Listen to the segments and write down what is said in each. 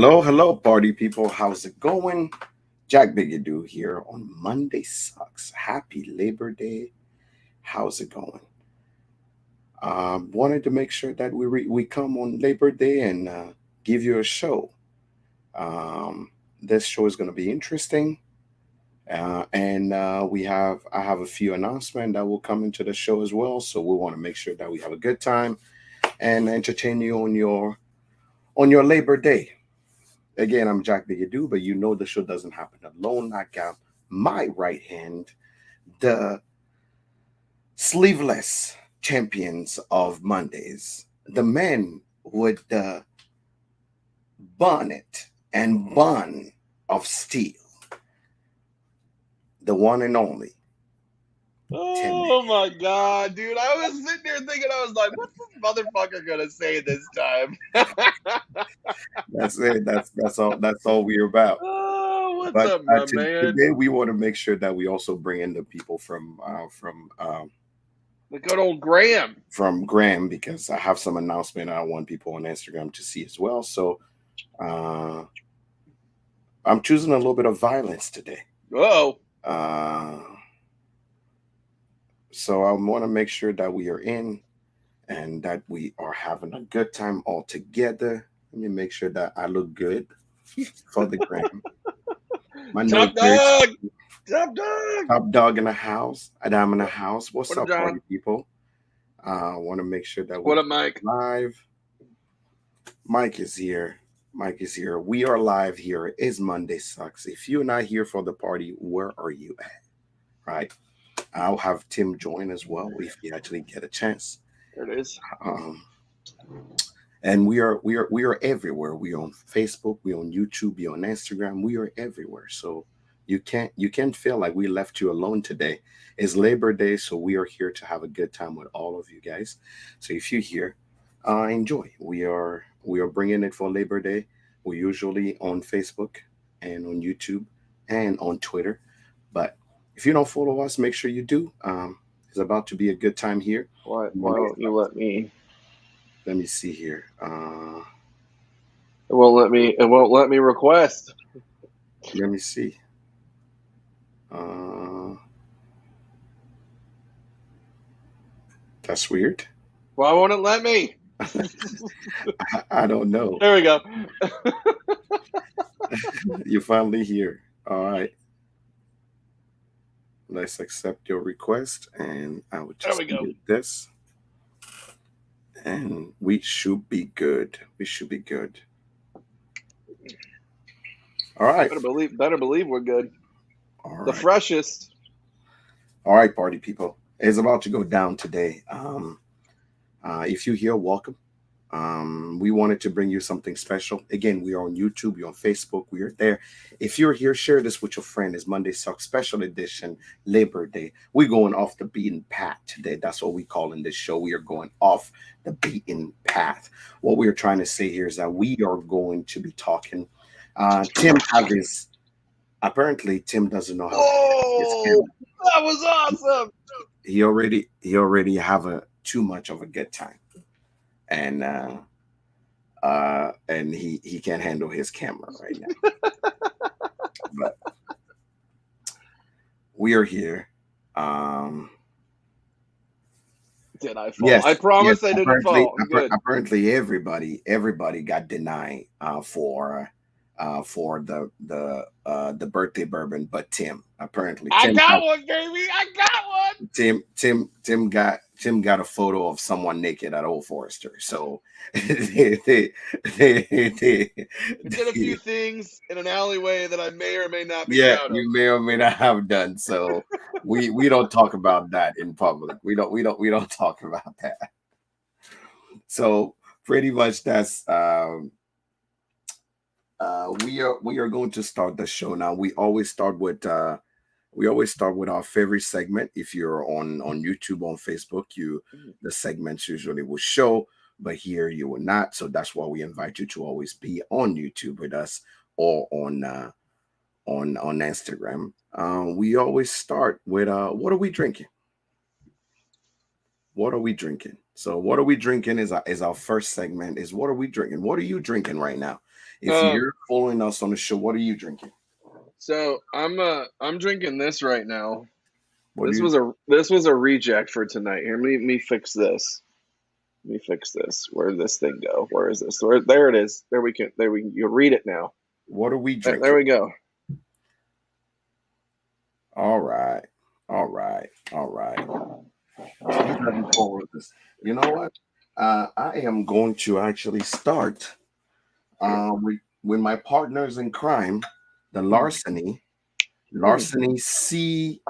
Hello, party people. How's it going? Jack Bigadoo here on Monday Sucks. Happy Labor Day. How's it going? Wanted to make sure that we come on Labor Day and give you a show. Um, this show is going to be interesting, and I have a few announcements that will come into the show as well. So we want to make sure that we have a good time and entertain you on your Labor Day. Again, I'm Jack Bigadoo, but you know the show doesn't happen alone. I got my right hand, the sleeveless champions of Mondays, the men with the bonnet and bun of steel, the one and only Tim. Oh my god, dude! I was sitting there thinking, I was like, "What's this motherfucker gonna say this time?" That's it. That's all we're about. Oh, what's But up, my man? today we want to make sure that we also bring in the people The good old Graham. from Graham because I have some announcement I want people on Instagram to see as well. So uh, I'm choosing a little bit of violence today. Oh, Uh, so I want to make sure that we are in and that we are having a good time all together. Let me make sure that I look good for the gram. My nose top very dog, top dog. top dog in the house. And I'm in the house. What's What up, up, party John? people? I want to make sure that we What up, Mike? live. Mike is here. Mike is here. We are live here. It's Monday Sucks. If you're not here for the party, where are you at? Right? I'll have Tim join as well if you actually get a chance. There it is. Um, and we are everywhere. We on Facebook, we on YouTube, we on Instagram. We are everywhere. So you can't feel like we left you alone today. It's Labor Day, so we are here to have a good time with all of you guys. So if you're here, enjoy. We are bringing it for Labor Day. We're usually on Facebook and on YouTube and on Twitter. But if you don't follow us, make sure you do. It's about to be a good time here. Why don't you let me? Let me see here. It won't let me. It won't let me request. Let me see. Uh, that's weird. Why won't it let me? I don't know. There we go. You're finally here. All right. Let's accept your request, and I would There just we go. do this, and we should be good. We should be good. All right. Better believe we're good. All The right. freshest. All right, party people. It's about to go down today. If you're here, welcome. We wanted to bring you something special. Again, we are on YouTube, we're on Facebook, we are there. If you're here, share this with your friend. It's Monday Sucks Special Edition, Labor Day. We're going off the beaten path today. That's what we call in this show. We are going off the beaten path. What we're trying to say here is that we are going to be talking. Tim have his apparently Tim doesn't know how to use his Whoa, camera. that was awesome. He already have a too much of a good time. And and he can't handle his camera right now. But we are here. Um, Did I fall? yes, I yes. promise I didn't fall. Good. Apparently, everybody got denied for the birthday bourbon, but Tim. Apparently, I got one, baby. I got one. Tim got a photo of someone naked at Old Forester. So they, they, Did a few things in an alleyway that I may or may not be yeah, proud of. you may or may not have done. So we don't talk about that in public. We don't talk about that. So pretty much that's we are going to start the show now. We always start with our favorite segment. If you're on YouTube, on Facebook, you the segments usually will show, but here you will not. So that's why we invite you to always be on YouTube with us or on Instagram. We always start with what are we drinking? What are we drinking? So what are we drinking is our first segment. Is what are we drinking? What are you drinking right now? If you're following us on the show, what are you drinking? So I'm drinking this right now. What do you? This was a reject for tonight. Here, me fix this. Let me fix this. Where did this thing go? Where is this? There it is. There we can you read it now. What are we There drinking? we go. All right, all right, all right. Please let me forward this. You know what? I am going to actually start with my partners in crime, the Mm, mm, larceny C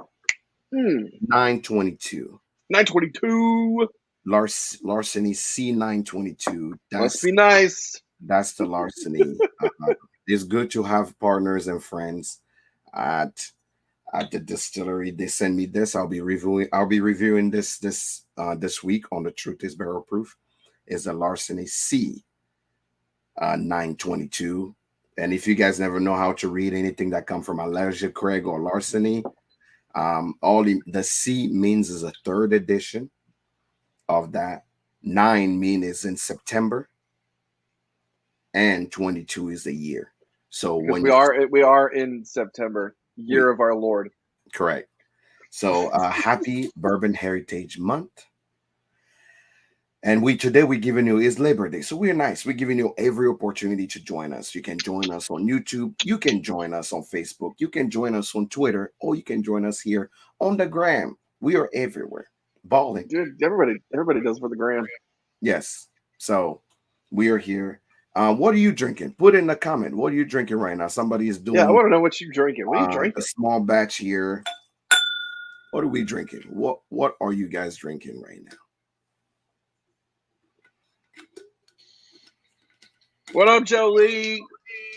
mm. 922. 922. Larceny C922. Must be nice. That's the larceny. It's good to have partners and friends at the distillery. They send me this. I'll be reviewing this week on the Truth is Barrel Proof. Is a larceny C 922. And if you guys never know how to read anything that come from Allergia Craig or larceny, the C means is a third edition of that. 9 mean is in September, and 22 is the year. So Because when you we are in September, we year of our Lord. correct. So happy Bourbon Heritage Month. And we're giving you is Labor Day. So we're nice. We're giving you every opportunity to join us. You can join us on YouTube, you can join us on Facebook, you can join us on Twitter, or you can join us here on the gram. We are everywhere. Balling. Dude, everybody does for the gram. Yes. So we are here. What are you drinking? Put in the comment. What are you drinking right now? Somebody is Yeah, I doing want to know what you drinking. What are you a drinking? small batch here. What are we drinking? What are you guys drinking right now? What up, Jolie?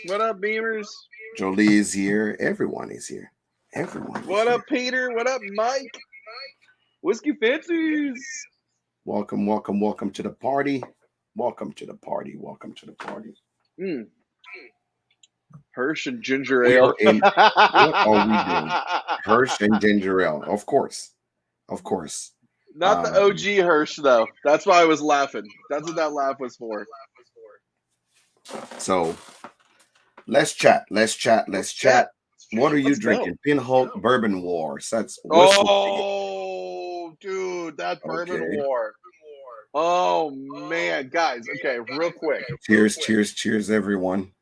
What up, Beamers? Jolie is here. Everyone is here. Everyone is What here. up, Peter? What up, Mike? Whiskey Fancies. Welcome, welcome, welcome to the party. Welcome to the party. Welcome to the party. Mm, Hirsch and ginger We ale. are in. What are we doing? Hirsch and ginger ale. Of course. Of course. Not the Um, OG Hirsch, though. That's why I was laughing. That's what that laugh was for. so let's chat. Let's chat. Let's Let's chat. chat. What are you Let's go. drinking? Pinhole Bourbon Wars. That's whistle. Oh, dude, that bourbon Okay. war. Oh, man. Guys, okay, real quick. Cheers, cheers, cheers, everyone.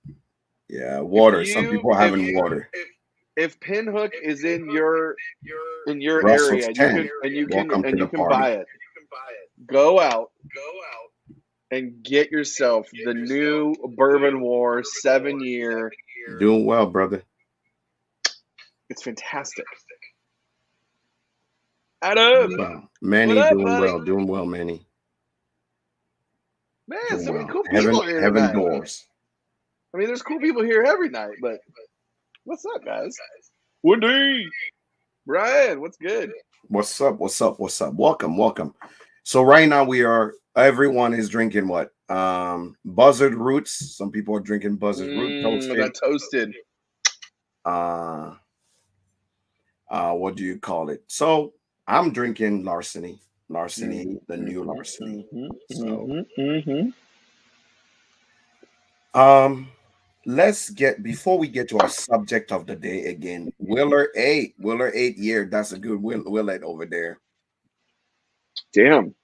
Yeah, If water. Some you, people are if, having water. if Pinhook is in your Russell's area, you 10. can Welcome to and you the can party. buy it. Go out and get yourself the new Bourbon War 7 year. Doing well, brother. It's fantastic. Adam, Well, what Manny up, doing buddy? well, doing well, Manny. Man, Doing so many well. cool Heaven, people here heaven tonight. doors. I mean, there's cool people here every night, but what's up, guys? Wendy, Brian, what's good? What's up? What's up? What's up? Welcome, welcome. So right now everyone is drinking what? Buzzard roots. Some people are drinking buzzard root toasted. That toasted. Uh what do you call it? So I'm drinking larceny. Larceny, the new larceny. So um let's get before we get to our subject of the day again. Willer 8 year. That's a good Willet over there. Damn.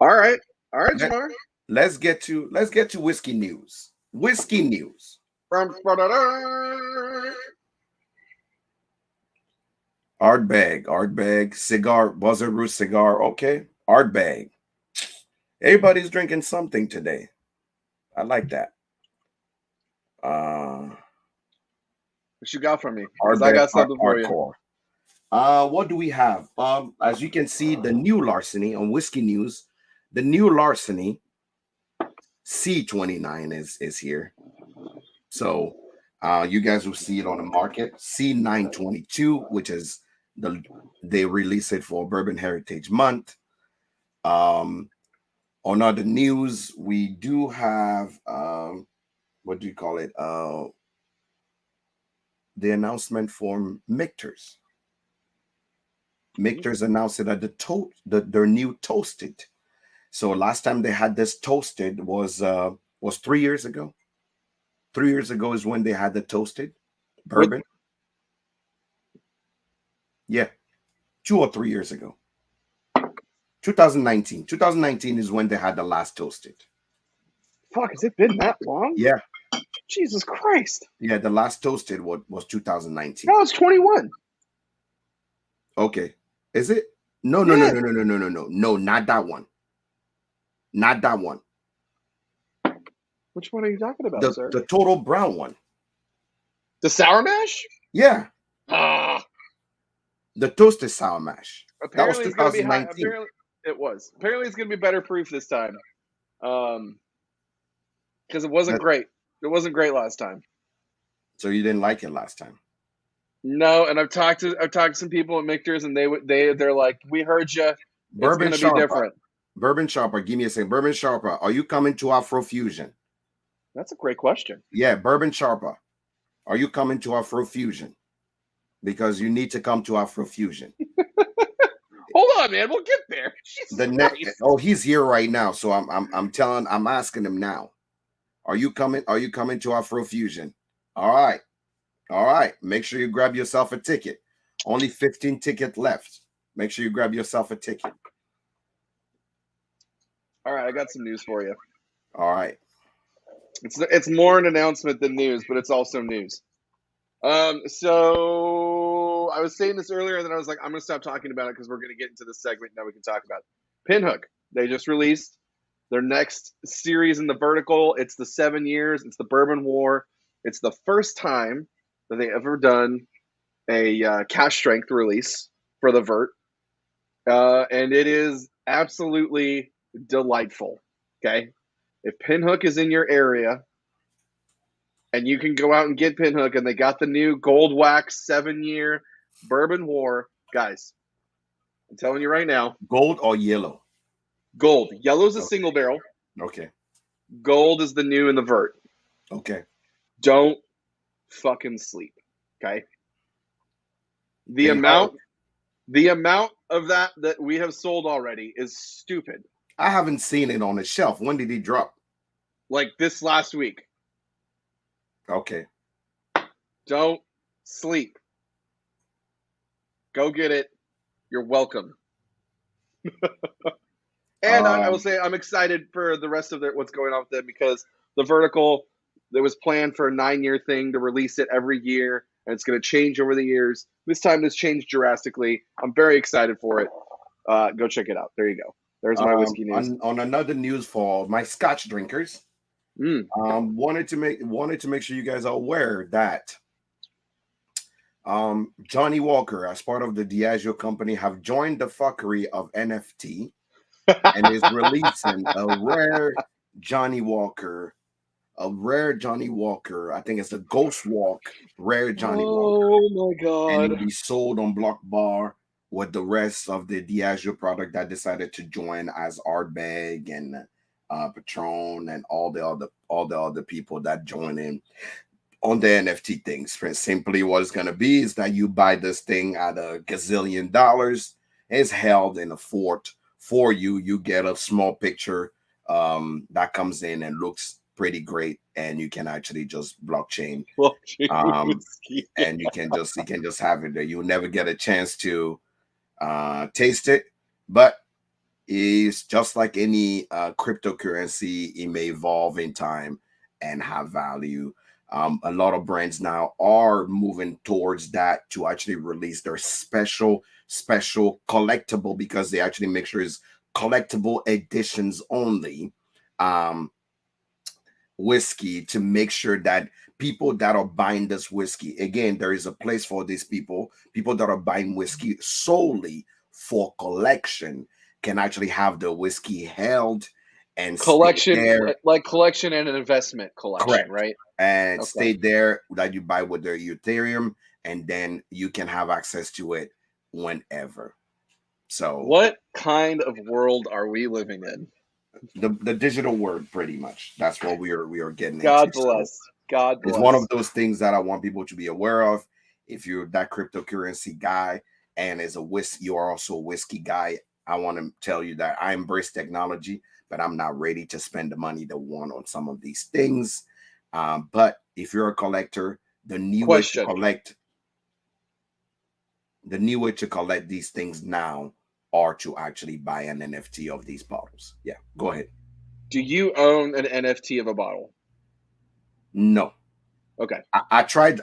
All right, Let, Jamar. let's get to whiskey news. Whiskey news. Art bag, cigar, buzzard root cigar. Okay, art bag. Everybody's drinking something today. I like that. Uh, What you got for me? Because art I bag, got something for you. hardcore. What do we have? As you can see, the new larceny on Whiskey News, the new larceny C29 is here. So you guys will see it on the market. C922, which is they release it for Bourbon Heritage Month. Um, on other news, we do have what do you call it? The announcement for Michter's. Michter's announced it at their new toasted. So last time they had this toasted was 3 years ago. 3 years ago is when they had the toasted With bourbon. Yeah, 2 or 3 years ago. 2019. 2019 is when they had the last toasted. fuck, has it been that long? Yeah, Jesus Christ! yeah. The last toasted was 2019. No, it's 21. Okay, is it? No, no, no, Yeah. no, no, no, no, no, no, no. Not that one. Not that one. Which one are you talking about, The sir? the total brown one. The sour mash? Yeah, Ah. the toasted sour mash. That was Apparently it's gonna be high. 2019. Apparently it was. Apparently it's gonna be better proof this time. Because it wasn't That, great. It wasn't great last time. so you didn't like it last time. No, and I've talked to some people at Michter's, and they're like, we heard you. It's Bourbon gonna be Sharper. different. Bourbon Sharper. Give me a second. Bourbon Sharper. Are you coming to Afrofusion? That's a great question. Yeah, Bourbon Sharper. Are you coming to Afrofusion? Because you need to come to Afrofusion. Hold on, man. We'll get there. Jesus The next. Christ. Oh, he's here right now. So I'm asking him now. Are you coming? Are you coming to Afrofusion? All right. All right. Make sure you grab yourself a ticket. Only 15 tickets left. Make sure you grab yourself a ticket. All right, I got some news for you. All right. It's more an announcement than news, but it's also news. So I was saying this earlier, and then I was like, I'm gonna stop talking about it because we're gonna get into the segment now. We can talk about it. Pinhook. They just released their next series in the vertical. It's the 7 years. It's the Bourbon War. It's the first time that they ever done a cash strength release for the vert, and it is absolutely delightful. Okay, if Pinhook is in your area and you can go out and get Pinhook, and they got the new Gold Wax 7 year Bourbon War, guys. I'm telling you right now, Gold or yellow? gold. Yellow's a Okay. single barrel. Okay. Gold is the new in the vert. Okay. Don't fucking sleep. Okay. The amount of that we have sold already is stupid. I haven't seen it on the shelf. When did he drop? Like this last week. Okay. Don't sleep. Go get it. You're welcome. And I will say I'm excited for the rest of what's going on with them, because the vertical, there was planned for a 9 year thing to release it every year, and it's going to change over the years. This time it's changed drastically. I'm very excited for it. Go check it out. There you go. There's my whiskey news. On another news for my Scotch drinkers, wanted to make sure you guys are aware that Johnny Walker, as part of the Diageo company, have joined the fuckery of NFT and is releasing a rare Johnny Walker. I think it's the Ghost Walk rare Johnny Walker. Oh my god! And it'll be sold on Block Bar with the rest of the Diageo product that decided to join as Ardbeg and Patron and all the other people that join in on the NFT things. Simply, what it's gonna be is that you buy this thing at $1 gazillion. It's held in a fort for you. You get a small picture that comes in and looks pretty great, and you can actually just blockchain and you can just have it there. You'll never get a chance to taste it, but it's just like any cryptocurrency. It may evolve in time and have value. A lot of brands now are moving towards that to actually release their special collectible, because they actually make sure it's collectible editions only whiskey, to make sure that people that are buying this whiskey, again, there is a place for these people that are buying whiskey solely for collection, can actually have the whiskey held and collection, there. like collection and an investment collection. Correct. Right? And stay there, that you buy with their Ethereum, and then you can have access to it whenever. So what kind of world are we living in? The digital world, pretty much. That's what we are getting God into. bless. So God bless. It's one of those things that I want people to be aware of. If you're that cryptocurrency guy and you are also a whiskey guy, I want to tell you that I embrace technology, but I'm not ready to spend the money to want on some of these things. But if you're a collector, the new way to Question: collect the new way to collect these things now are to actually buy an NFT of these bottles. Yeah, go ahead. Do you own an NFT of a bottle? No, Okay. I tried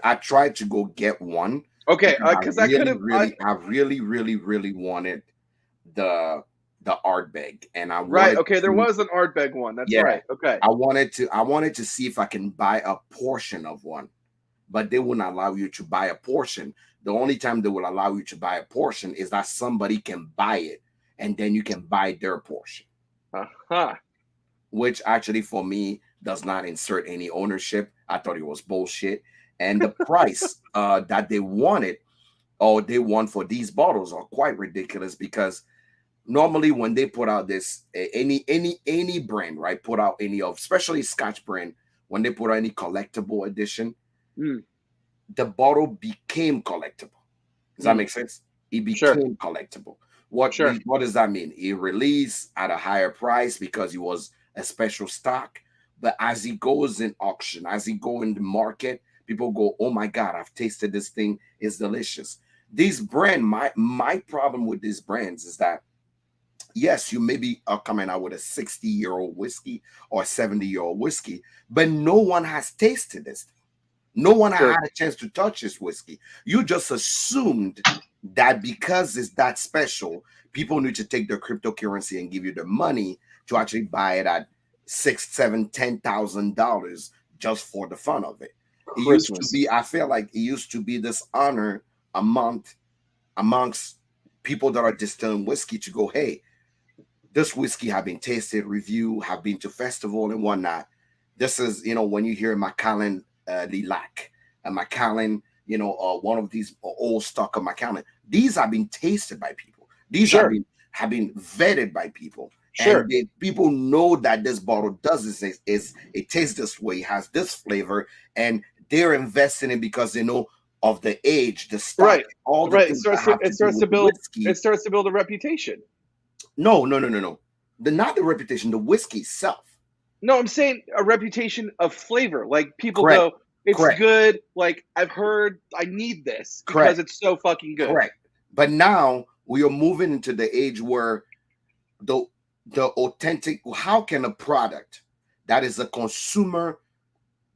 to go get one Okay. because Because I could have. I really wanted the the art bag, and I Right. wanted Okay. There to, was an Ardbeg one. That's yeah, right. Okay. I wanted to see if I can buy a portion of one, but they wouldn't allow you to buy a portion. The only time they will allow you to buy a portion is that somebody can buy it, and then you can buy their portion, Uh-huh. which actually for me does not insert any ownership. I thought it was bullshit. And the price that they wanted or they want for these bottles are quite ridiculous because normally when they put out this any brand, right, put out any of, especially Scotch brand, when they put out any collectible edition, Mm, the bottle became collectible. Does that mm. make sense? It Sure. became collectible. What does that mean? It released at a higher price because it was a special stock. But as it goes in auction, as it go in the market, people go, "Oh my God, I've tasted this thing. It's delicious." These brand, my problem with these brands is that yes, you maybe are coming out with a 60-year-old whiskey or a 70-year-old whiskey, but no one has tasted this. No one Sure. had a chance to touch this whiskey. You just assumed that because it's that special, people need to take their cryptocurrency and give you the money to actually buy it at six, seven, $10,000 just for the fun of it. It used to Christmas. be, I feel like it used to be this honor amongst people that are distilling whiskey to go, hey, this whiskey have been tasted, reviewed, have been to festival and whatnot. This is, when you hear Macallan Lilac, and Macallan, one of these old stock of Macallan, these have been tasted by people. These Sure. have been vetted by people. And Sure. people know that this bottle does this is it tastes this way, has this flavor, and they're investing in because they know of the age, the stock, Right. all the Right. things that have It to do starts to with build. It whiskey. starts to build a reputation. No, no, no, no, no. Not the reputation, the whiskey itself. No, I'm saying a reputation of flavor. Like people Correct. go, it's Correct. good. Like I've heard, I need this because Correct. it's so fucking good. Correct. But now we are moving into the age where the the authentic, how can a product that is a consumer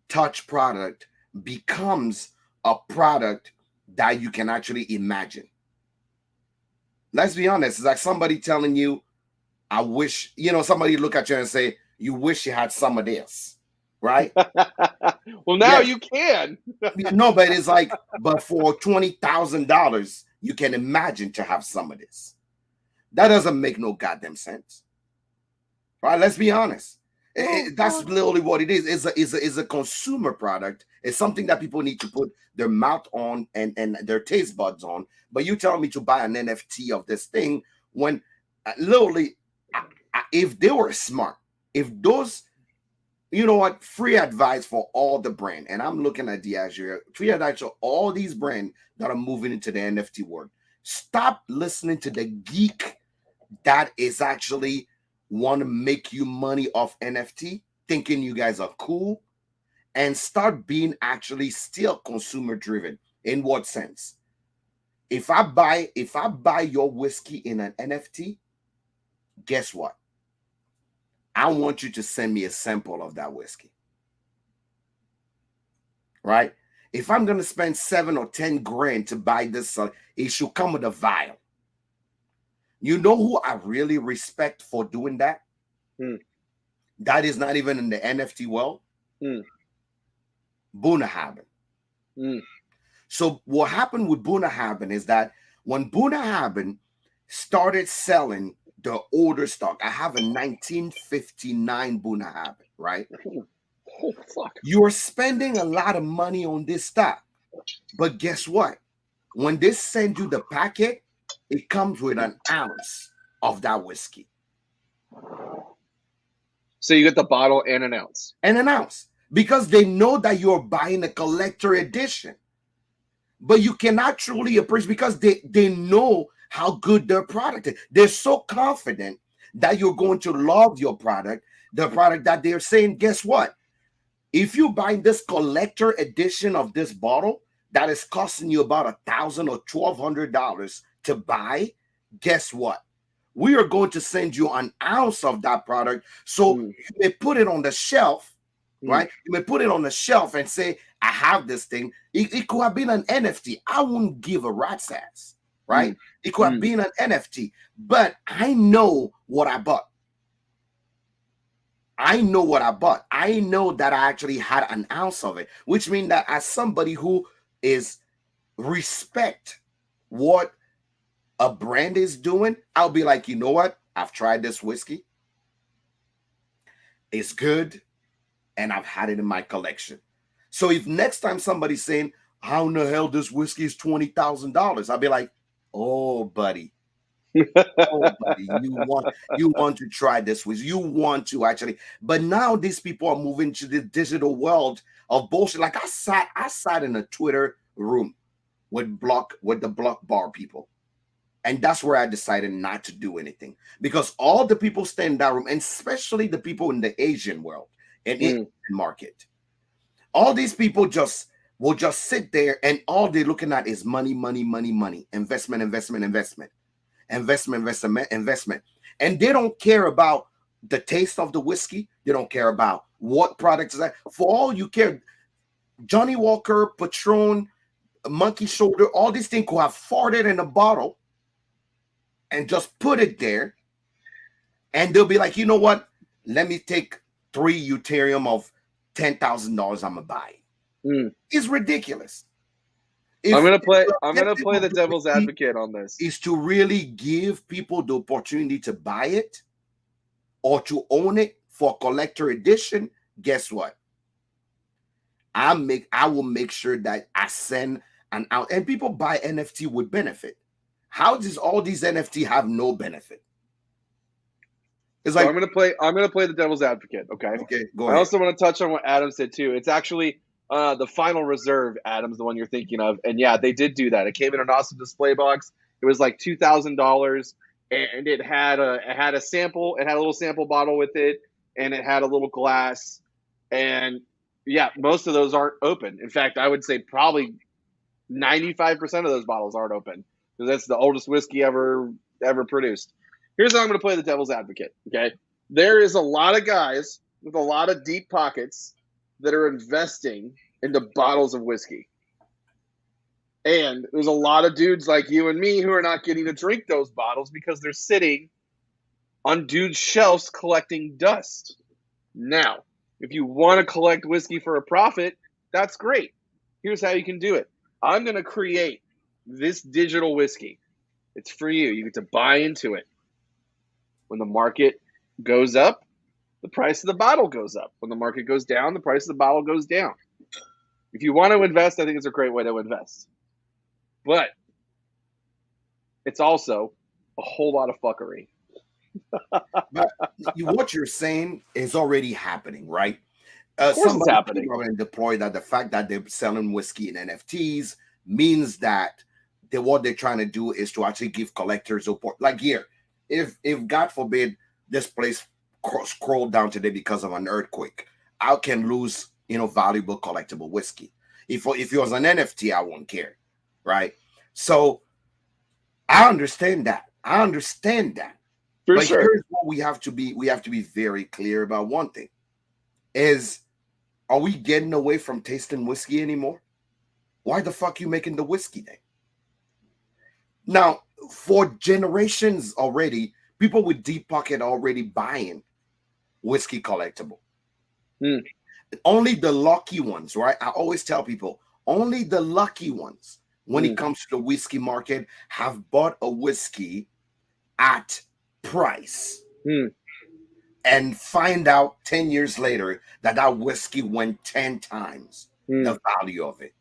touch product becomes a product that you can actually imagine? Let's be honest. It's like somebody telling you, I wish, somebody look at you and say, you wish you had some of this, right? Well, now Yes. you can. No, but it's like, but for $20,000, you can imagine to have some of this. That doesn't make no goddamn sense, right? Let's be honest. That's literally what it is. It's a consumer product. It's something that people need to put their mouth on and their taste buds on. But you tell me to buy an NFT of this thing when literally, if they were smart, if those, you know what, free advice for all the brand, and I'm looking at the Azure, free advice for all these brands that are moving into the NFT world. Stop listening to the geek that is actually want to make you money off NFT, thinking you guys are cool, and start being actually still consumer driven. In what sense? If I buy your whiskey in an NFT, guess what? I want you to send me a sample of that whiskey. Right? If I'm gonna spend 7 or 10 grand to buy this, it should come with a vial. You know who I really respect for doing that? Hmm. That is not even in the NFT world. Hmm. Bunahaben. Hmm. So what happened with Bunahaben is that when Bunahaben started selling the older stock, I have a 1959 Bunahaben, right? Oh fuck. You're spending a lot of money on this stock, but guess what? When they send you the packet, it comes with an ounce of that whiskey. So you get the bottle and an ounce. And an ounce. Because they know that you're buying a collector edition. But you cannot truly appreciate because they know how good their product is. They're so confident that you're going to love your product, the product that they're saying, guess what? If you buy this collector edition of this bottle that is costing you about $1,000 or $1,200 to buy, guess what? We are going to send you an ounce of that product, so Mm. you may put it on the shelf, Mm. right? You may put it on the shelf and say, I have this thing. It could have been an NFT. I wouldn't give a rat's ass, right? Mm. It could have Mm. been an NFT, but I know what I bought. I know what I bought. I know that I actually had an ounce of it, which means that as somebody who is respect what a brand is doing, I'll be like, you know what? I've tried this whiskey. It's good, and I've had it in my collection. So if next time somebody's saying, how in the hell this whiskey is $20,000, I'll be like, oh, buddy. Oh, buddy, you want to try this with you want to actually, but now these people are moving to the digital world of bullshit. Like I sat in a Twitter room with the block bar people, and that's where I decided not to do anything because all the people stay in that room, and especially the people in the Asian world and Indian Mm. market, all these people just will just sit there, and all they're looking at is money, money, money, money, investment, investment, investment, investment, investment, investment. And they don't care about the taste of the whiskey. They don't care about what product is that. For all you care, Johnny Walker, Patron, Monkey Shoulder, all these things could have farted in a bottle and just put it there. And they'll be like, you know what? Let me take 3 Ethereum of $10,000 I'm going to buy. Mm. It's ridiculous. I'm gonna play The the devil's advocate on this. is to really give people the opportunity to buy it or to own it for collector edition. Guess what? I will make sure that I send an out, and people buy NFT with benefit. How does all these NFT have no benefit? It's So like, I'm gonna play the devil's advocate. Okay. okay, go I ahead. also want to touch on what Adam said too. It's actually the Final Reserve. Adam's the one you're thinking of, and yeah, they did do that. It came in an awesome display box. It was like $2,000, and it had a sample. It had a little sample bottle with it, and it had a little glass. And yeah, most of those aren't open. In fact, I would say probably 95% of those bottles aren't open because that's the oldest whiskey ever produced. Here's how I'm going to play the devil's advocate. Okay, there is a lot of guys with a lot of deep pockets that are investing into bottles of whiskey, and there's a lot of dudes like you and me who are not getting to drink those bottles because they're sitting on dudes' shelves collecting dust. Now, if you want to collect whiskey for a profit, that's great. Here's how you can do it. I'm going to create this digital whiskey. It's for you. You get to buy into it. When the market goes up, the price of the bottle goes up. When the market goes down, the price of the bottle goes down. If you want to invest, I think it's a great way to invest. But it's also a whole lot of fuckery. But what you're saying is already happening, right? Of course it's happening. People are going to deploy that the fact that they're selling whiskey in NFTs means that what they're trying to do is to actually give collectors support. Like here, if God forbid this place scrolled down today because of an earthquake, I can lose valuable collectible whiskey. If it was an NFT, I won't care, right? So I understand that. For But sure. here's what we have to be very clear about. One thing is, are we getting away from tasting whiskey anymore? Why the fuck you making the whiskey then? Now, for generations already, people with deep pocket already buying whiskey collectible. Mm. Only the lucky ones, right? I always tell people, only the lucky ones, when it comes to the whiskey market, have bought a whiskey at price. And find out 10 years later that whiskey went 10 times the value of it,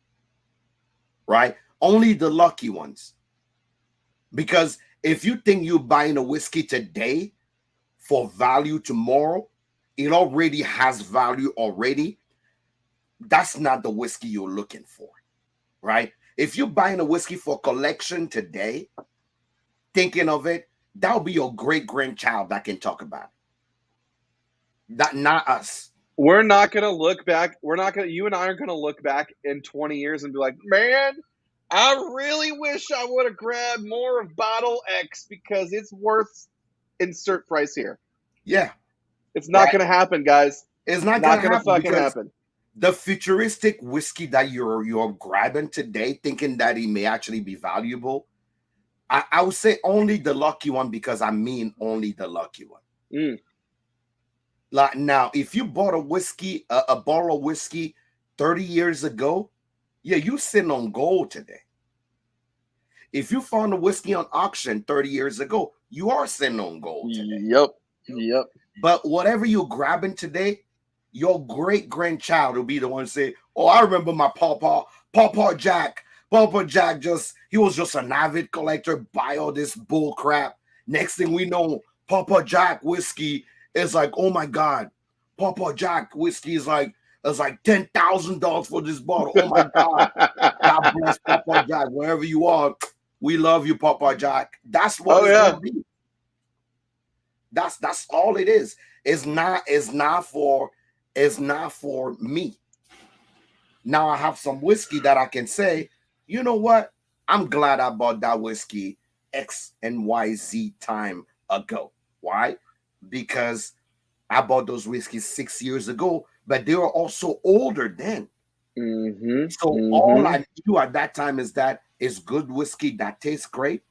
right? Only the lucky ones. Because if you think you're buying a whiskey today for value tomorrow, it already has value already. That's not the whiskey you're looking for, right? If you're buying a whiskey for collection today, thinking of it, that'll be your great grandchild that can talk about it. That not us. We're not gonna look back. We're not gonna. You and I are gonna look back in 20 years and be like, man, I really wish I would have grabbed more of bottle X because it's worth insert price here. Yeah, It's not right. gonna happen, guys. It's not Not gonna gonna happen fucking because happen. the futuristic whiskey that you're grabbing today, thinking that it may actually be valuable, I would say only the lucky one, because I mean only the lucky one. Mm. Like now, if you bought a whiskey, a bottle of whiskey 30 years ago, yeah, you sitting on gold today. If you found a whiskey on auction 30 years ago, you are sitting on gold today. Yep. Yep. But whatever you're grabbing today, your great grandchild will be the one to say, "Oh, I remember my Papa Jack. Papa Jack he was just an avid collector, buy all this bull crap. Next thing we know, Papa Jack whiskey is like, oh my God, Papa Jack whiskey is like $10,000 for this bottle. Oh my God, God bless Papa Jack, wherever you are. We love you, Papa Jack." That's what Oh it's yeah. gonna be. That's all it is. It's not for me. Now I have some whiskey that I can say, you know what? I'm glad I bought that whiskey X and Y Z time ago. Why? Because I bought those whiskeys 6 years ago, but they were also older then. Mm-hmm. So all Mm-hmm. I knew at that time is that it's good whiskey that tastes great,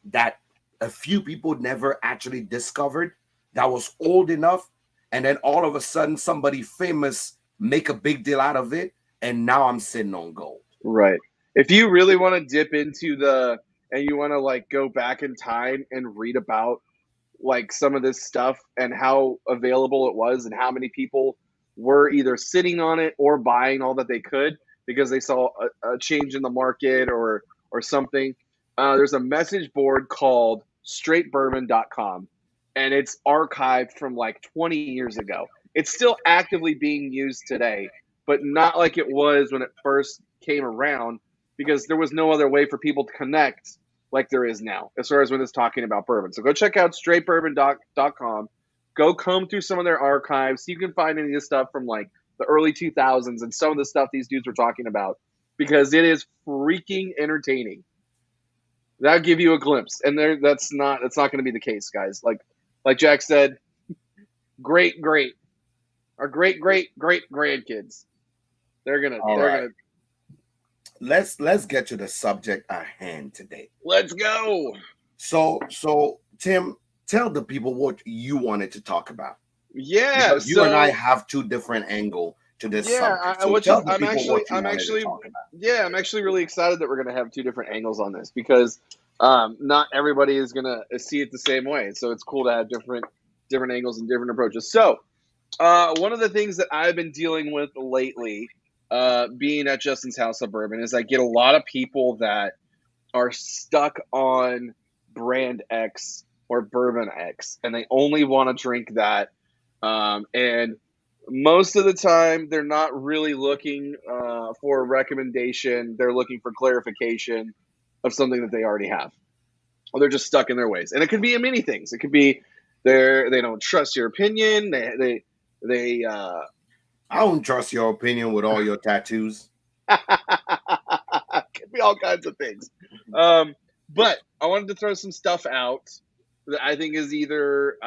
that a few people never actually discovered, that was old enough, and then all of a sudden somebody famous make a big deal out of it, and now I'm sitting on gold. Right. If you really want to dip into and you want to like go back in time and read about like some of this stuff and how available it was and how many people were either sitting on it or buying all that they could because they saw a change in the market or something. There's a message board called straightbourbon.com, and it's archived from like 20 years ago. It's still actively being used today, but not like it was when it first came around because there was no other way for people to connect like there is now, as far as when it's talking about bourbon. So go check out straightbourbon.com. Go comb through some of their archives so you can find any of this stuff from like the early 2000s and some of the stuff these dudes were talking about because it is freaking entertaining. That'll give you a glimpse, and that's not going to be the case, guys. Like Jack said, great our great grandkids. They're gonna All they're right. gonna Let's get to the subject at hand today. let's go. So Tim, tell the people what you wanted to talk about. Yeah, Because you and I so have two different angle to this yeah, subject. I So which is tell the people what you wanted to talk about. I'm actually really excited that we're gonna have two different angles on this because not everybody is gonna see it the same way. So it's cool to have different angles and different approaches. So one of the things that I've been dealing with lately, being at Justin's House of Bourbon, is I get a lot of people that are stuck on brand X or bourbon X, and they only want to drink that. And most of the time, they're not really looking for a recommendation. They're looking for clarification of something that they already have. Or they're just stuck in their ways, and it could be many things. It could be they don't trust your opinion. They I don't trust your opinion with all your tattoos. could be all kinds of things. But I wanted to throw some stuff out that I think is either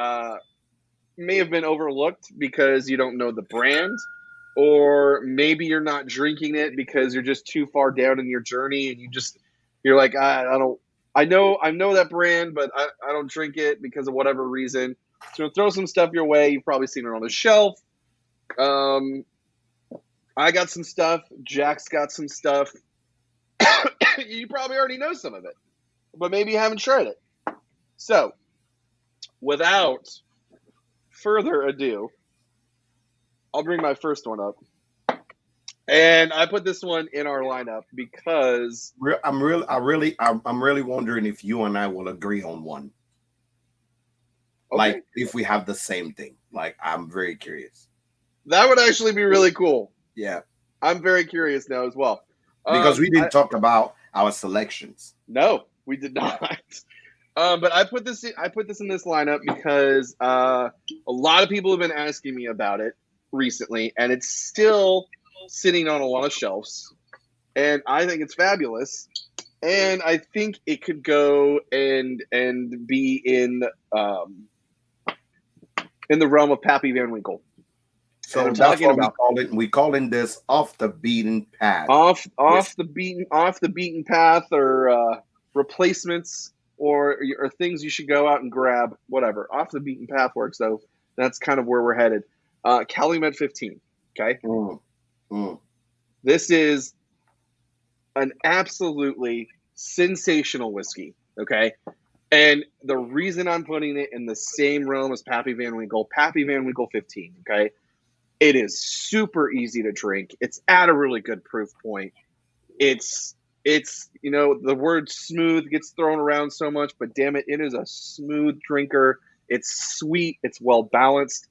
may have been overlooked because you don't know the brand, or maybe you're not drinking it because you're just too far down in your journey and you're like I don't I know that brand, but I don't drink it because of whatever reason. So throw some stuff your way. You've probably seen it on the shelf. Um, I got some stuff. Jack's got some stuff. You probably already know some of it, but maybe you haven't tried it. So, without further ado, I'll bring my first one up. And I put this one in our lineup because I'm really wondering if you and I will agree on one. okay, Like if we have the same thing. Like I'm very curious. that would actually be really cool. Yeah. I'm very curious now as well. Because we didn't talk about our selections. No, we did not. But I put this in this lineup because a lot of people have been asking me about it. recently, and it's still sitting on a lot of shelves. And I think it's fabulous. And I think it could go and be in the realm of Pappy Van Winkle. And So I'm that's talking what we about call it. We calling this off the beaten path. off Whiskey. the beaten path, or replacements, or things you should go out and grab. Whatever, off the beaten path works though. That's kind of where we're headed. Calumet 15. Okay, Mm, mm. this is an absolutely sensational whiskey. Okay, and the reason I'm putting it in the same realm as Pappy Van Winkle, Pappy Van Winkle 15. Okay, it is super easy to drink. It's at a really good proof point. It's the word smooth gets thrown around so much, but damn it, it is a smooth drinker. It's sweet, it's well balanced,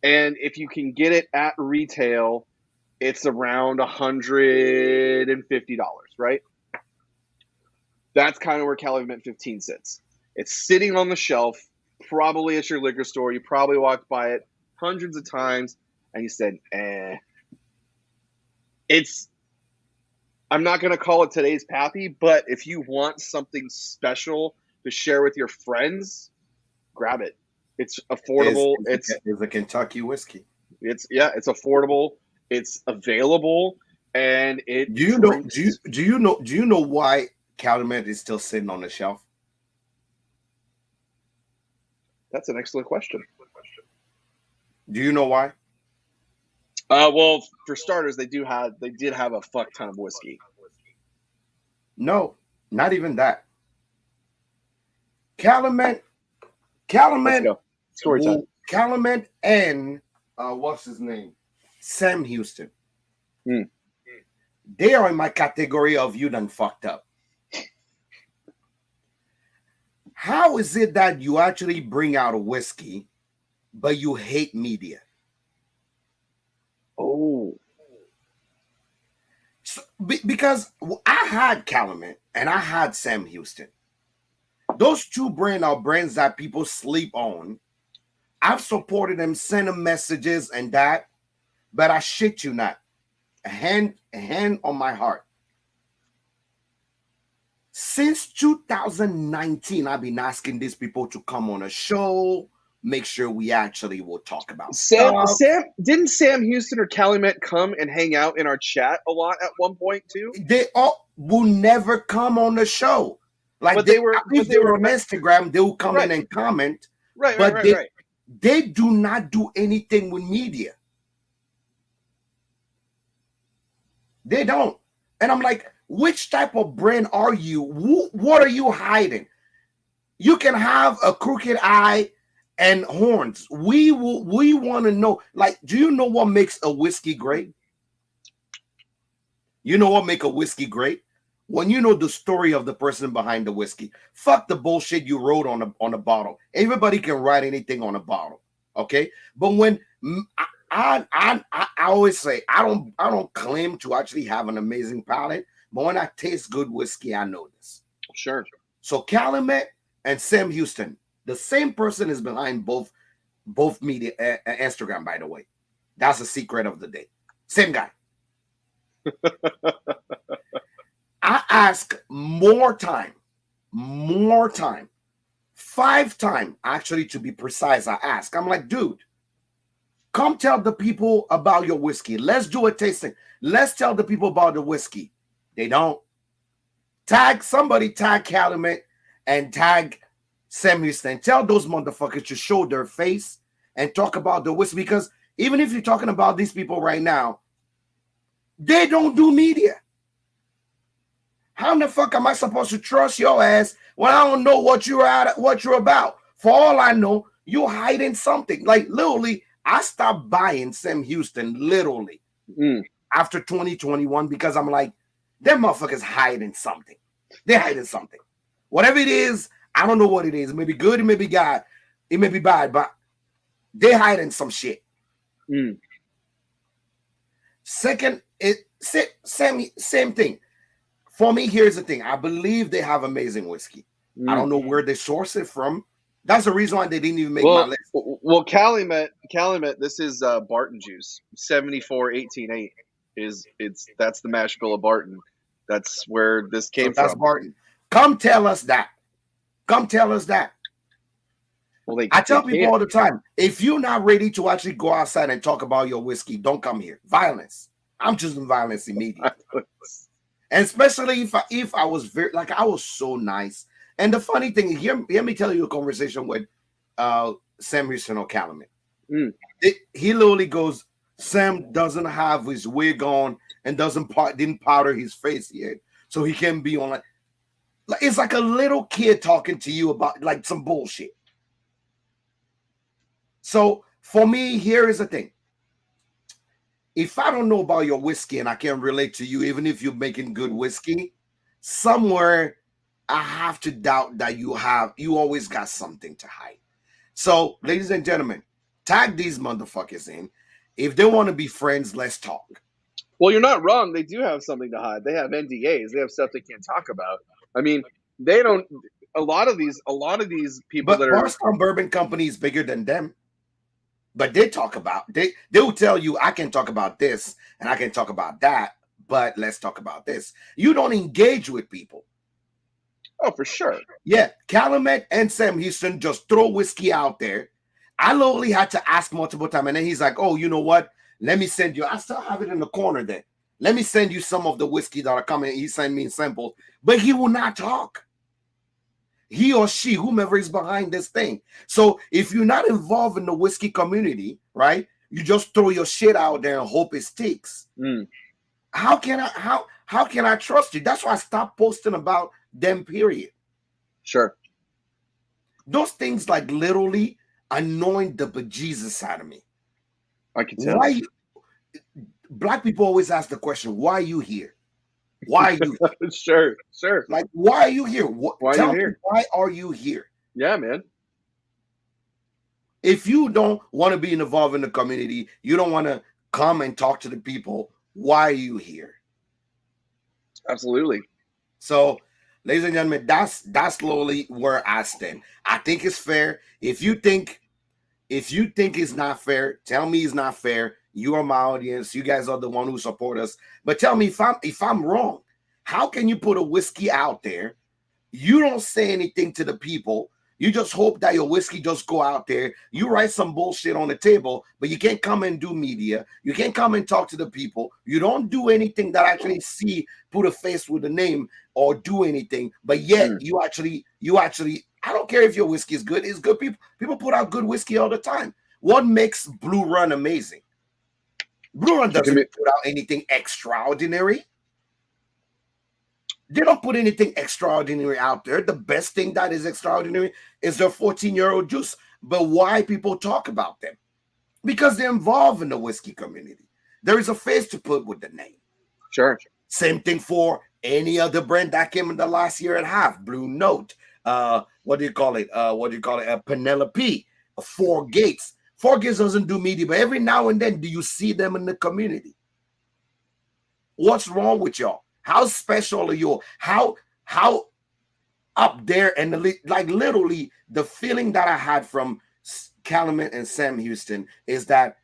and if you can get it at retail, it's around $150, right? That's kind of where Calumet 15 sits. It's sitting on the shelf, probably at your liquor store. You probably walked by it hundreds of times, and you said, It's I'm not going to call it today's Pappy, but if you want something special to share with your friends, grab it. It's affordable. Is a Kentucky whiskey. It's affordable. It's available, and it Do you know? drinks. Do you know why Calumet is still sitting on the shelf? That's an excellent question. Do you know why? Well, for starters, they did have a fuck ton of whiskey. No, not even that. Calumet, Let's Calumet, go. Story time. Calumet, and what's his name? Sam Houston. Hmm. They are in my category of you done fucked up. How is it that you actually bring out a whiskey, but you hate media? Oh, So, because I had Calumet and I had Sam Houston. Those two brands are brands that people sleep on. I've supported them, sent them messages and that, but I shit you not. A hand on my heart. Since 2019, I've been asking these people to come on a show, make sure we actually will talk about Sam stuff. didn't Sam Houston or Calumet come and hang out in our chat a lot at one point too? They all will never come on the show. Like But they were on Instagram, they will come right. in and comment. Right. They do not do anything with media. They don't. And I'm like, which type of brand are you? What are you hiding? You can have a crooked eye and horns. We want to know. Like, do you know what makes a whiskey great? You know what makes a whiskey great? When you know the story of the person behind the whiskey. Fuck the bullshit you wrote on a bottle. Everybody can write anything on a bottle, okay? But when I always say I don't claim to actually have an amazing palate, but when I taste good whiskey, I know this. Sure. So Calumet and Sam Houston, the same person is behind both media Instagram, by the way. That's the secret of the day. Same guy. I ask more time, 5 times actually, to be precise. I ask, I'm like, dude, come tell the people about your whiskey. Let's do a tasting. Let's tell the people about the whiskey. They don't. Tag Calumet and tag Sam Houston. Tell those motherfuckers to show their face and talk about the whiskey, because even if you're talking about these people right now, they don't do media. How in the fuck am I supposed to trust your ass when I don't know what you're about? For all I know, you're hiding something. Like, literally, I stopped buying Sam Houston literally after 2021 because I'm like, them motherfuckers hiding something. They're hiding something. Whatever it is, I don't know what it is. It may be good, it may be bad, but they're hiding some shit. Second, same thing. For me, here's the thing. I believe they have amazing whiskey. I don't know where they source it from, That's the reason why they didn't even make my Well, list. Calumet. This is Barton juice. 74 18 8 is that's the mash bill of Barton. That's where this So came that's from. Barton. Come tell us that. Come tell us that. Well, I they tell people can't. all the time, if you're not ready to actually go outside and talk about your whiskey, don't come here. Violence. I'm choosing violence immediately. And especially if I was very like I was so nice. And the funny thing, hear me tell you a conversation with Sam Houston or Calumet. Mm, He literally goes, Sam doesn't have his wig on and didn't powder his face yet, so he can be on like it's like a little kid talking to you about like some bullshit. So for me, here is the thing. If I don't know about your whiskey and I can't relate to you, even if you're making good whiskey, somewhere I have to doubt that you always got something to hide. So, ladies and gentlemen, tag these motherfuckers in. If they want to be friends, let's talk. well, you're not wrong. They do have something to hide. They have NDAs. They have stuff they can't talk about. I mean, they don't. A lot of these people But that are Barstow Bourbon Company is bigger than them. But they will tell you I can talk about this and I can talk about that, but let's talk about this. You don't engage with people. oh, for sure. Yeah, Calumet and Sam Houston just throw whiskey out there. I literally had to ask multiple times, and then he's like, "Oh, you know what? Let me send you. I still have it in the corner there. Let me send you some of the whiskey that are coming." He sent me samples, but he will not talk. He or she, whomever is behind this thing. So if you're not involved in the whiskey community, right? You just throw your shit out there and hope it sticks. Mm, How can I trust you? That's why I stopped posting about them. Period. sure. Those things like literally annoying the bejesus out of me. I can tell. Why black people always ask the question, why are you here? Why are you here? Sure. Like, why are you here? Why are you Tell me, here? why are you here? Yeah, man. If you don't want to be involved in the community, you don't want to come and talk to the people, why are you here? Absolutely. So, ladies and gentlemen, that's slowly where I stand. I think it's fair. If you think it's not fair, tell me it's not fair. You are my audience. You guys are the one who support us. But tell me if I'm wrong. How can you put a whiskey out there? You don't say anything to the people. You just hope that your whiskey just go out there. You write some bullshit on the table, but you can't come and do media. You can't come and talk to the people. You don't do anything that actually put a face with a name or do anything. But yet you actually, I don't care if your whiskey is good. It's good. People put out good whiskey all the time. What makes Blue Run amazing? Blue Run doesn't put out anything extraordinary. They don't put anything extraordinary out there. The best thing that is extraordinary is their 14-year-old juice. But why people talk about them? Because they're involved in the whiskey community. There is a face to put with the name. Sure. Same thing for any other brand that came in the last year and a half. Blue Note. What do you call it? Penelope. Four Gates. Four Gates doesn't do media, but every now and then do you see them in the community? What's wrong with y'all? How special are you? How up there? And like literally the feeling that I had from Calumet and Sam Houston is that,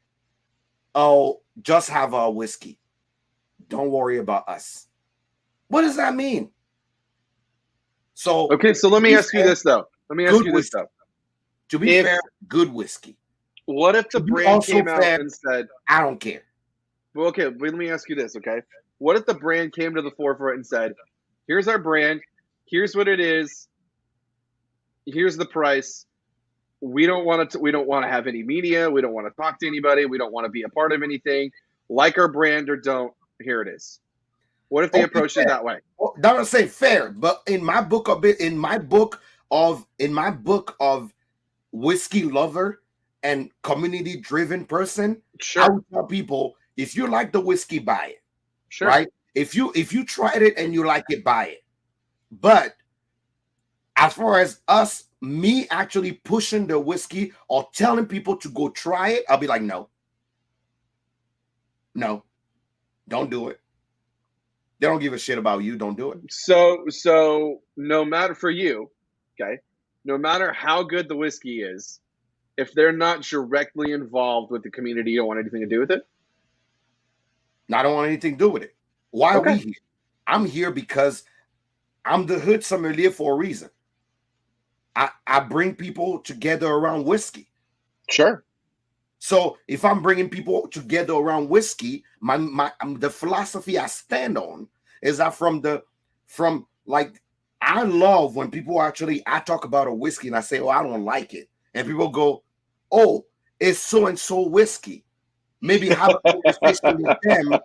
oh, just have our whiskey. Don't worry about us. What does that mean? So okay, so let me ask you this though. To be fair, good whiskey. What if the brand came out and said, I don't care. Well, okay, let me ask you this, okay? What if the brand came to the forefront and said, here's our brand, here's what it is, here's the price. We don't want to have any media, we don't want to talk to anybody, we don't want to be a part of anything. Like our brand or don't, here it is. What if they approached it that way? Well, that would say fair, but in my book of whiskey lover and community driven person, sure. I would tell people, if you like the whiskey, buy it. Sure. Right? If you tried it and you like it, buy it. But as far as me actually pushing the whiskey or telling people to go try it, I'll be like, no, don't do it. They don't give a shit about you. Don't do it. So no matter for you, okay, no matter how good the whiskey is, if they're not directly involved with the community, you don't want anything to do with it. I don't want anything to do with it. Why are we Okay. here? I'm here because I'm the hood sommelier for a reason. I bring people together around whiskey. Sure. So if I'm bringing people together around whiskey, the philosophy I stand on is that from like I love when people actually I talk about a whiskey and I say, oh, I don't like it, and people go, oh, it's so and so whiskey. Maybe have a conversation with them,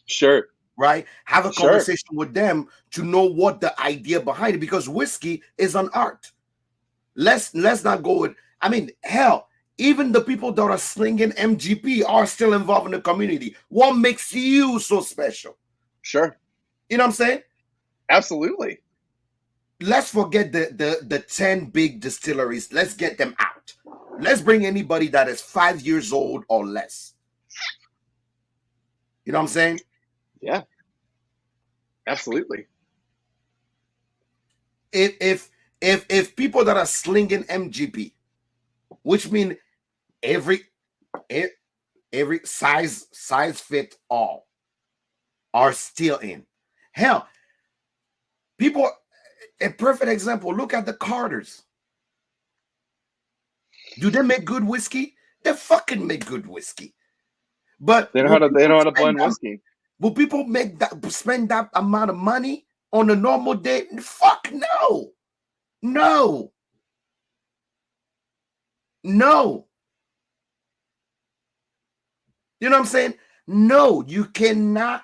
Sure. right? Have a Sure. conversation with them to know what the idea behind it, because whiskey is an art. Let's not go with. I mean, hell, even the people that are slinging MGP are still involved in the community. What makes you so special? Sure. You know what I'm saying? Absolutely. Let's forget the 10 big distilleries. Let's get them out. Let's bring anybody that is 5 years old or less. You know what I'm saying? Yeah. Absolutely. If people that are slinging MGP, which mean every every size fit all, are still in. Hell, people, a perfect example, look at the Carters. Do they make good whiskey? They fucking make good whiskey. But They know how to blend whiskey. will people spend that amount of money on a normal day? Fuck no. No. No. You know what I'm saying? No, you cannot.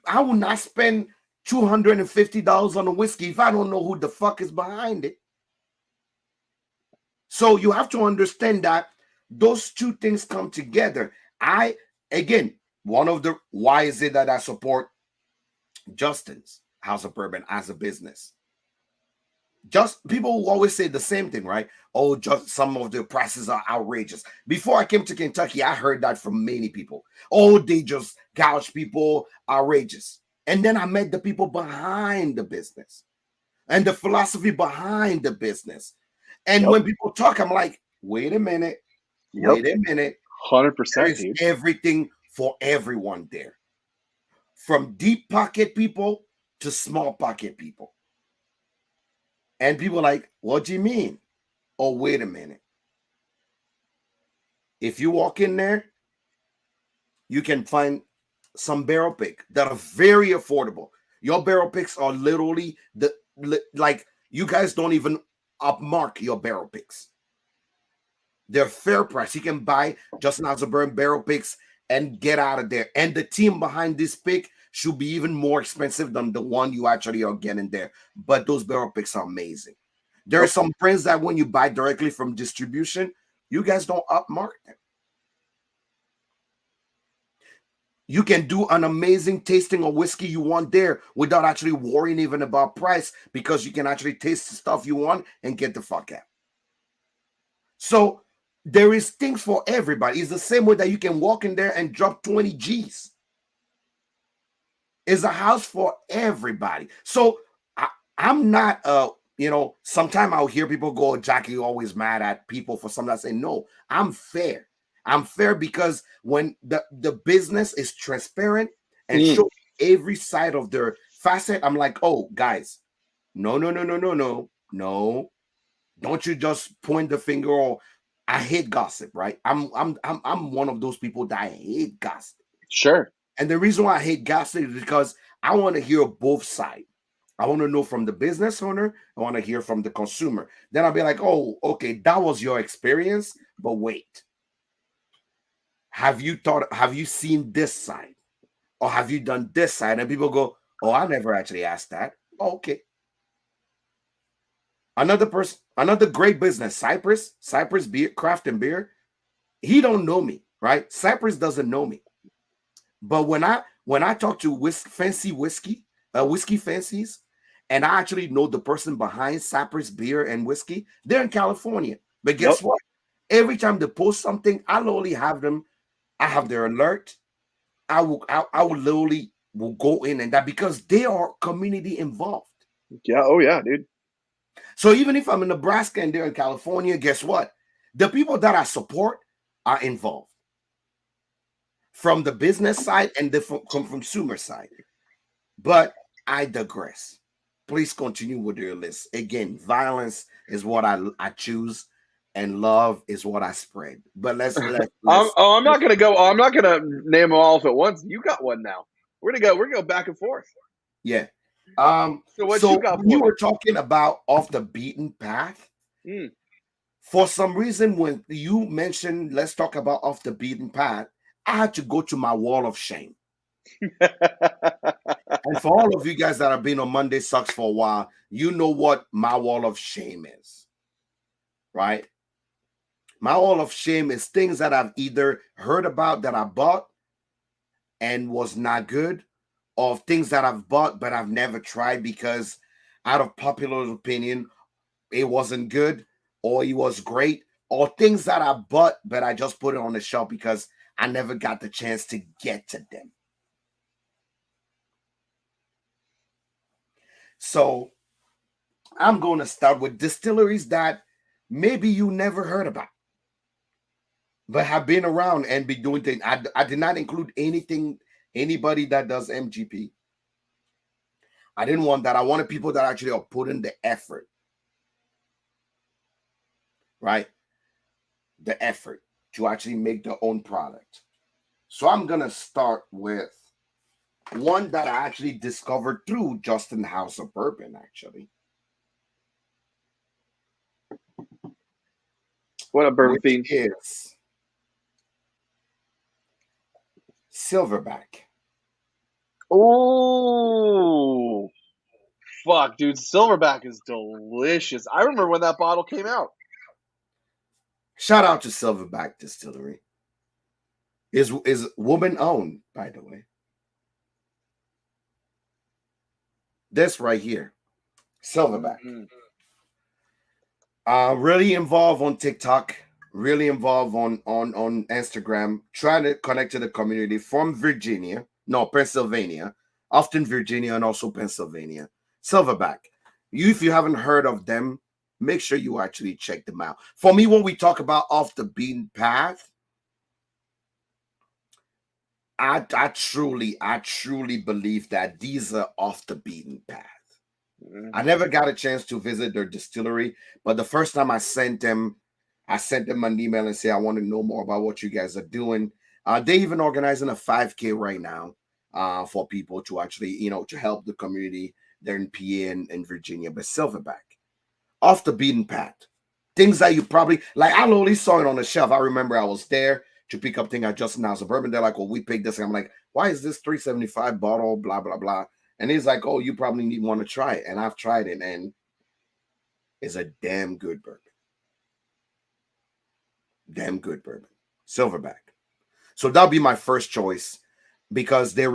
I will not spend $250 on a whiskey if I don't know who the fuck is behind it. So you have to understand that those two things come together. Again, one of the why is it that I support Justin's House of Bourbon as a business? Just people will always say the same thing, right? Oh, just some of the prices are outrageous. Before I came to Kentucky, I heard that from many people. Oh, they just gouge people, outrageous. And then I met the people behind the business and the philosophy behind the business. And Yep. when people talk, I'm like, wait a minute, Yep. wait a minute. There 100%, is dude. everything for everyone there, from deep pocket people to small pocket people. And people are like, what do you mean? Oh, wait a minute. If you walk in there, you can find some barrel pick that are very affordable. Your barrel picks are literally like you guys don't even upmark your barrel picks. They're fair price. You can buy Justin Azerburn barrel picks and get out of there. And the team behind this pick should be even more expensive than the one you actually are getting there. But those barrel picks are amazing. There are Yep. some brands that when you buy directly from distribution, you guys don't upmark them. You can do an amazing tasting of whiskey you want there without actually worrying even about price, because you can actually taste the stuff you want and get the fuck out. So there is things for everybody. It's the same way that you can walk in there and drop 20 G's. It's a house for everybody. So I'm not sometimes I'll hear people go, Jackie, always mad at people for something. I say, no, I'm fair. I'm fair because when the business is transparent and show every side of their facet, I'm like, oh, guys, no, no, no, no, no, no, no. Don't you just point the finger. Or I hate gossip, right? I'm one of those people that I hate gossip. Sure. And the reason why I hate gossip is because I want to hear both sides. I want to know from the business owner. I want to hear from the consumer. Then I'll be like, oh, okay, that was your experience. But wait, have you seen this side? Or have you done this side? And people go, oh, I never actually asked that. Oh, okay. Another great business, Cypress Beer, Craft and Beer. He don't know me, right? Cypress doesn't know me. But when I talk to fancy whiskey fancies, and I actually know the person behind Cypress Beer and Whiskey, they're in California. But guess what? Every time they post something, I'll only have them. I have their alert. I will literally will go in and that because they are community involved. Yeah. Oh, yeah, dude. So even if I'm in Nebraska and they're in California, guess what? The people that I support are involved from the business side and the consumer side. But I digress. Please continue with your list. Again, violence is what I choose, and love is what I spread. But I'm not gonna go. I'm not gonna name them all off at once. You got one now. We're gonna go. We're gonna go back and forth. yeah. So what you So got when for you me? were talking about off the beaten path, Mm. for some reason, when you mentioned let's talk about off the beaten path, I had to go to my wall of shame. And for all of you guys that have been on Monday Sucks for a while, you know what my wall of shame is, right? My wall of shame is things that I've either heard about that I bought and was not good, or things that I've bought but I've never tried because out of popular opinion, it wasn't good or it was great, or things that I bought but I just put it on the shelf because I never got the chance to get to them. So I'm going to start with distilleries that maybe you never heard about, but have been around and be doing things. I did not include anybody that does MGP. I didn't want that. I wanted people that actually are putting the effort, right? The effort to actually make their own product. So I'm going to start with one that I actually discovered through Justin House of Bourbon, actually, What a bourbon which fiend. is Silverback. Oh, fuck, dude. Silverback is delicious. I remember when that bottle came out. Shout out to Silverback Distillery. Is woman owned, by the way. This right here, Silverback. Mm-hmm. Really involved on TikTok, really involved on Instagram, trying to connect to the community from Virginia, no, Pennsylvania, often Virginia and also Pennsylvania. Silverback. If you haven't heard of them, make sure you actually check them out. For me, when we talk about off the beaten path, I truly believe that these are off the beaten path. Mm-hmm. I never got a chance to visit their distillery, but the first time I sent them an email and say I want to know more about what you guys are doing. They even organizing a 5K right now for people to actually, to help the community there in PA and Virginia. But Silverback, off the beaten path, things that you probably like. I only saw it on the shelf. I remember I was there to pick up thing I just announced a bourbon. They're like, well, we picked this. And I'm like, why is this 375 bottle? Blah blah blah. And he's like, oh, you probably need want to try it. And I've tried it, and it's a damn good bourbon. Damn good bourbon. Silverback. So that'll be my first choice because they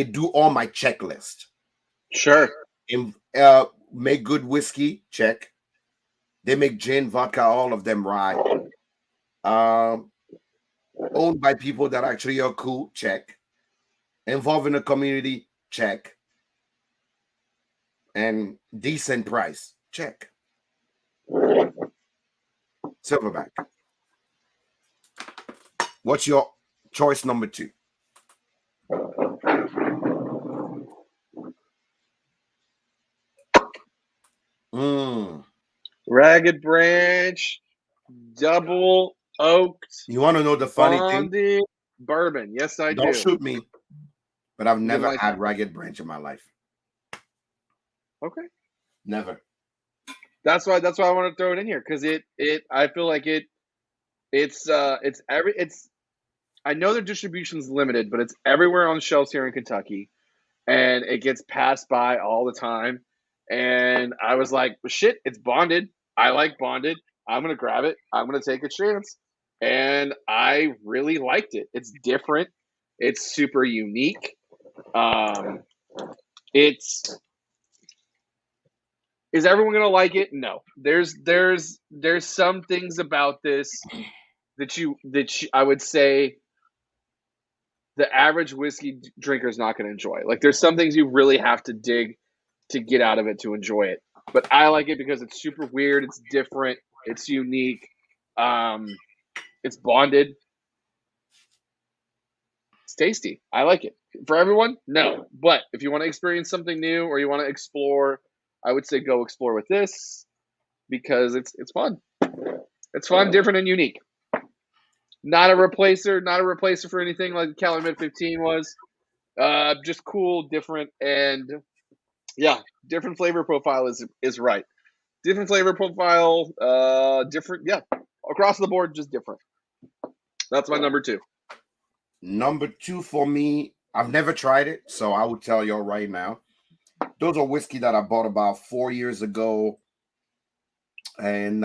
do all my checklist. Sure. In, make good whiskey, check. They make gin, vodka, all of them rye. Um, owned by people that actually are cool, check. Involved in the community, check. And decent price, check. Silverback. What's your choice number two? Mm. Ragged Branch, double oaked, You want to know the funny thing? bonded bourbon. Yes, I Don't do. shoot me, but I've You didn't never like had it. Ragged Branch in my life. Okay. Never. That's why I want to throw it in here because I feel like it's I know their distribution's limited, but it's everywhere on the shelves here in Kentucky, and it gets passed by all the time. And I was like, well, shit, it's bonded. I like bonded. I'm gonna grab it. I'm gonna take a chance, and I really liked it. It's different. It's super unique. Um, it's Is everyone gonna like it? No. There's some things about this I would say the average whiskey drinker is not going to enjoy. Like there's some things you really have to dig to get out of it to enjoy it. but I like it because it's super weird. It's different. It's unique. Um, it's bonded. It's tasty. I like it. For everyone, no. But if you want to experience something new or you want to explore, I would say go explore with this because it's fun. It's fun, different, and unique. Not a replacer. Not a replacer for anything like the Calumet 15 was. Just cool, different, and yeah, different flavor profile is right. Different flavor profile, different, yeah, across the board, just different. That's my number two. Number two for me, I've never tried it, so I will tell y'all right now. Those are whiskey that I bought about 4 years ago, and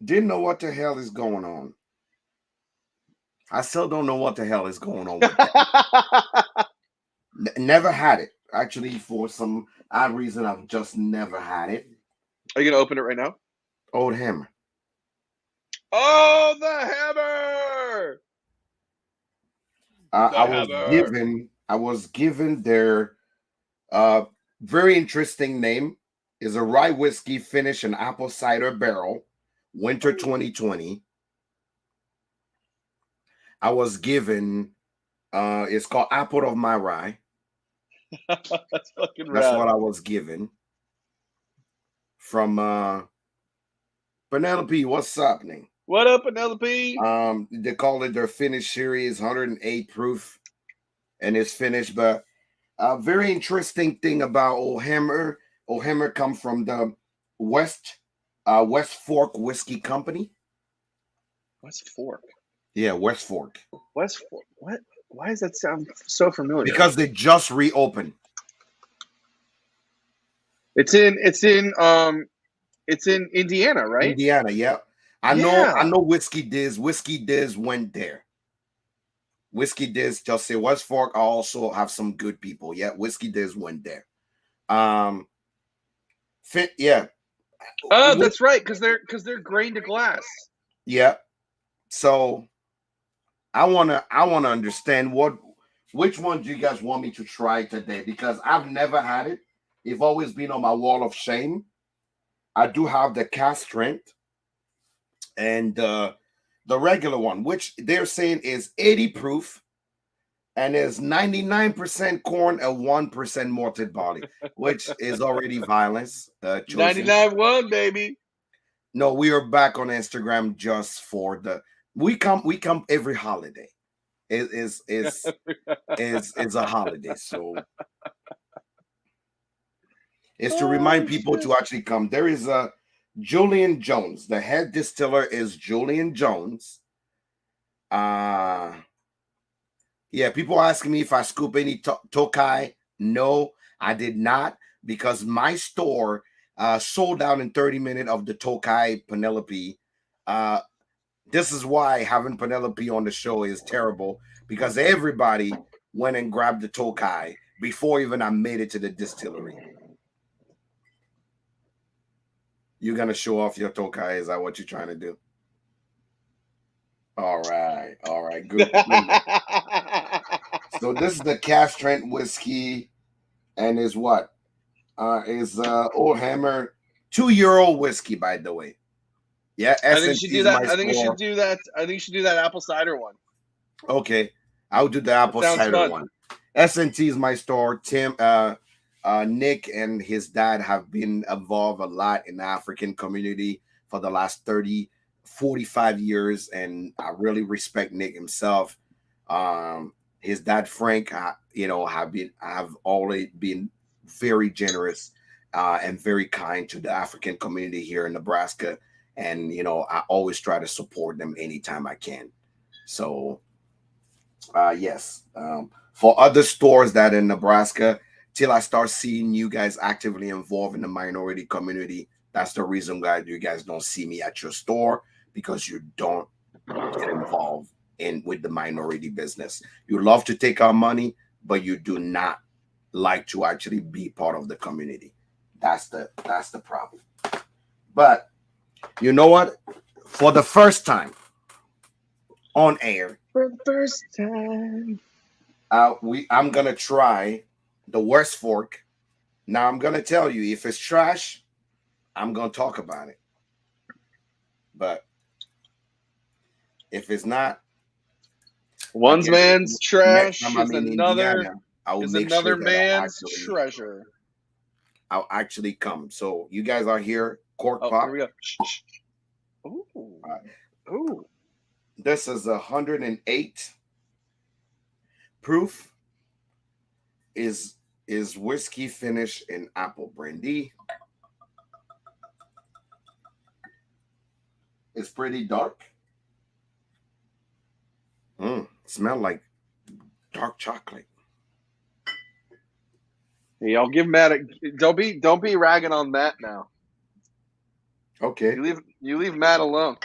didn't know what the hell is going on. I still don't know what the hell is going on with that. Never had it. Actually, for some odd reason, I've just never had it. Are you gonna open it right now? Old Hammer. Oh, the hammer! The I was hammer. given their uh very interesting name is a rye whiskey finish and apple cider barrel, winter 2020. I was given it's called Apple of My Rye. That's fucking That's rad. what I was given from Penelope. What's happening? What up, Penelope? They call it their finish series, 108 proof, and it's finished. But a very interesting thing about Old Hammer. Old Hammer come from the West West Fork Whiskey Company. West Fork. Yeah, West Fork. West Fork. What? Why does that sound so familiar? Because they just reopened. It's in Indiana, right? Indiana, yeah. I Yeah. know Whiskey Diz. Whiskey Diz went there. Whiskey Diz just say West Fork. I also have some good people. Yeah, Whiskey Diz went there. Um fit yeah. Oh, that's right, because they're grain to glass. Yeah. So I wanna understand which one do you guys want me to try today? Because I've never had it. It's always been on my wall of shame. I do have the cast strength and the regular one, which they're saying is 80 proof and is 99% corn and 1% malted barley, which is already violence chosen. 99.1, baby. No, we are back on Instagram just for the we come every holiday. It is a holiday. So it's to remind Oh people shit. to actually come. There is a Julian Jones. The head distiller is Julian Jones. Uh yeah, people asking me if I scoop any Tokai. No, I did not because my store sold out in 30 minutes of the Tokai Penelope. Uh this is why having Penelope on the show is terrible because everybody went and grabbed the Tokai before even I made it to the distillery. You're gonna show off your Tokai? Is that what you're trying to do? All right, good. So this is the Cash Trent whiskey, and is what? Is Old Hammer 2 year old whiskey, by the way. Yeah, I think you S&T should do is that. my I think you should store. do that. I think you should do that apple cider one. Okay, I'll do the That apple sounds cider fun. one. S&T is my store. Nick and his dad have been involved a lot in the African community for the last 30, 45 years, and I really respect Nick himself. His dad Frank, have always been very generous and very kind to the African community here in Nebraska, and I always try to support them anytime I can. So yes. For other stores that in Nebraska, till I start seeing you guys actively involved in the minority community, that's the reason why you guys don't see me at your store because you don't get involved in with the minority business. You love to take our money, but you do not like to actually be part of the community. That's the problem. But you know what? For the first time on air, For the first time. I'm gonna try the West Fork Now I'm gonna tell you, if it's trash, I'm gonna talk about it. But if it's not, I One's guess man's next trash time I'm in Indiana, I will is make sure another that man's treasure. I'll actually come. So you guys are here, cork Oh, here pop. we go. Shh, shh. Ooh. All right. Ooh. This is 108 proof. Is whiskey finish in apple brandy. It's pretty dark. Smell like dark chocolate. Hey, I'll give Matt don't be ragging on Matt now. Okay. You leave Matt alone.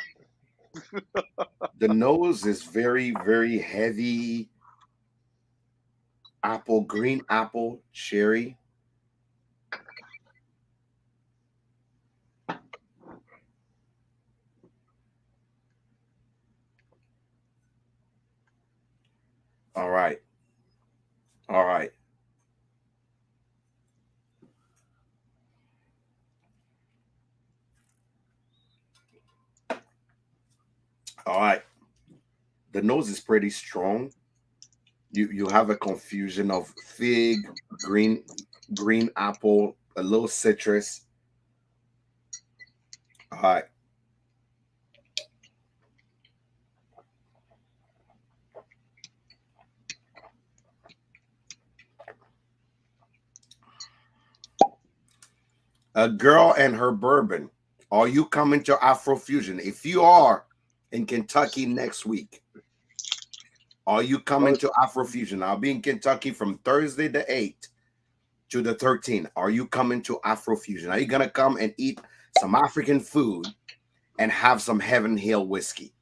The nose is very, very heavy. Apple, green apple, cherry. All right. All right. All right. The nose is pretty strong. You have a confusion of fig, green apple, a little citrus. All right. A girl and her bourbon. Are you coming to Afrofusion? If you are in Kentucky next week, are you coming to Afrofusion? I'll be in Kentucky from Thursday the 8th to the 13th. Are you coming to Afrofusion? Are you going to come and eat some African food and have some Heaven Hill whiskey?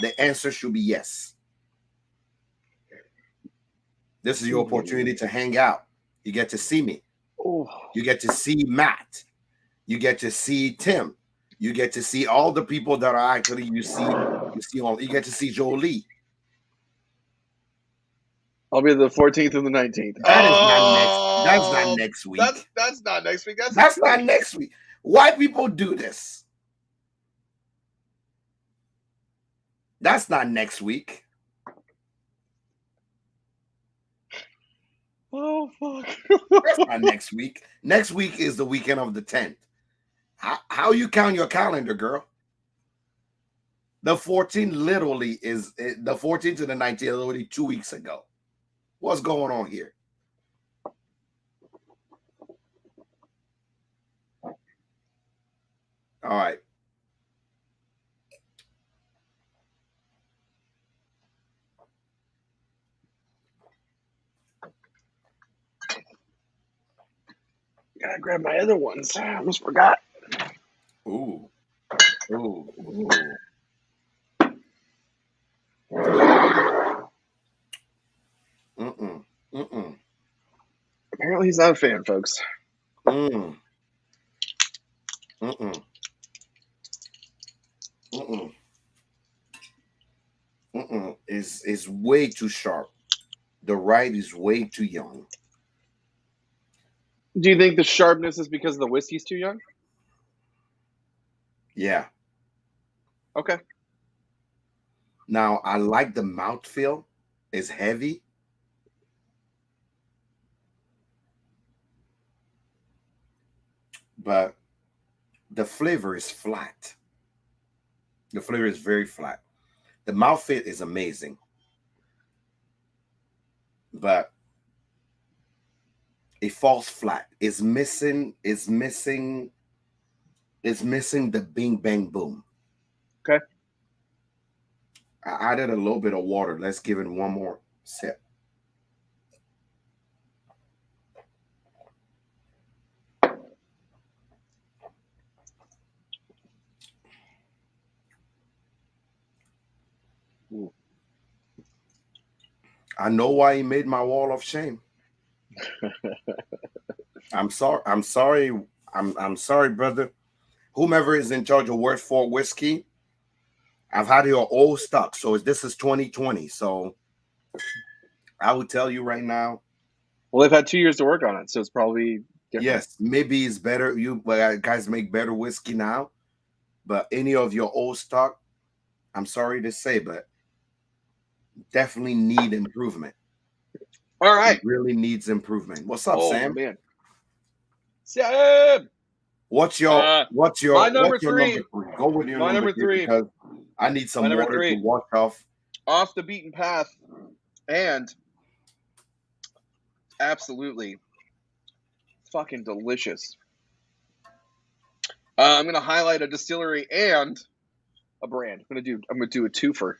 The answer should be yes. This is your opportunity to hang out. You get to see me. You get to see Matt. You get to see Tim. You get to see all the people that are actually you get to see Jolie. I'll be the 14th and the 19th. That is not next. That's not next week. That's not next week. That's not next week. Why people do this? That's not next week. Oh fuck. That's not next week. Next week is the weekend of the 10th. How you count your calendar, girl? The 14th literally is the 14th to the 19th, literally 2 weeks ago. What's going on here? All right. Gotta grab my other ones. I almost forgot. Ooh. Ooh. Ooh. Mm-mm. Mm-mm. Apparently he's not a fan, folks. Mm. Mm-mm. Mm-mm. Mm-mm. Is way too sharp. The right is way too young. Do you think the sharpness is because the whiskey's too young? Yeah. Okay. Now I like the mouthfeel. It's heavy. But the flavor is flat. The flavor is very flat. The mouthfeel is amazing. But it falls flat. It's missing the bing bang boom. Okay. I added a little bit of water. Let's give it one more sip. Ooh. I know why he made my wall of shame. I'm sorry. I'm sorry. I'm sorry, brother. Whomever is in charge of Worthfort Whiskey, I've had your old stock. So this is 2020. So I would tell you right now. Well, they've had 2 years to work on it, so it's probably different. Yes, maybe it's better. You guys make better whiskey now, but any of your old stock, I'm sorry to say, but definitely need improvement. All It right. really needs improvement. What's up, Oh Sam? man, Sam. What's your Uh, what's my your number what's your number three. three? Go with your My number number three three. because I need My some number water to three. wash off. Off the beaten path, and absolutely fucking delicious. I'm gonna highlight a distillery and a brand. I'm gonna do a twofer.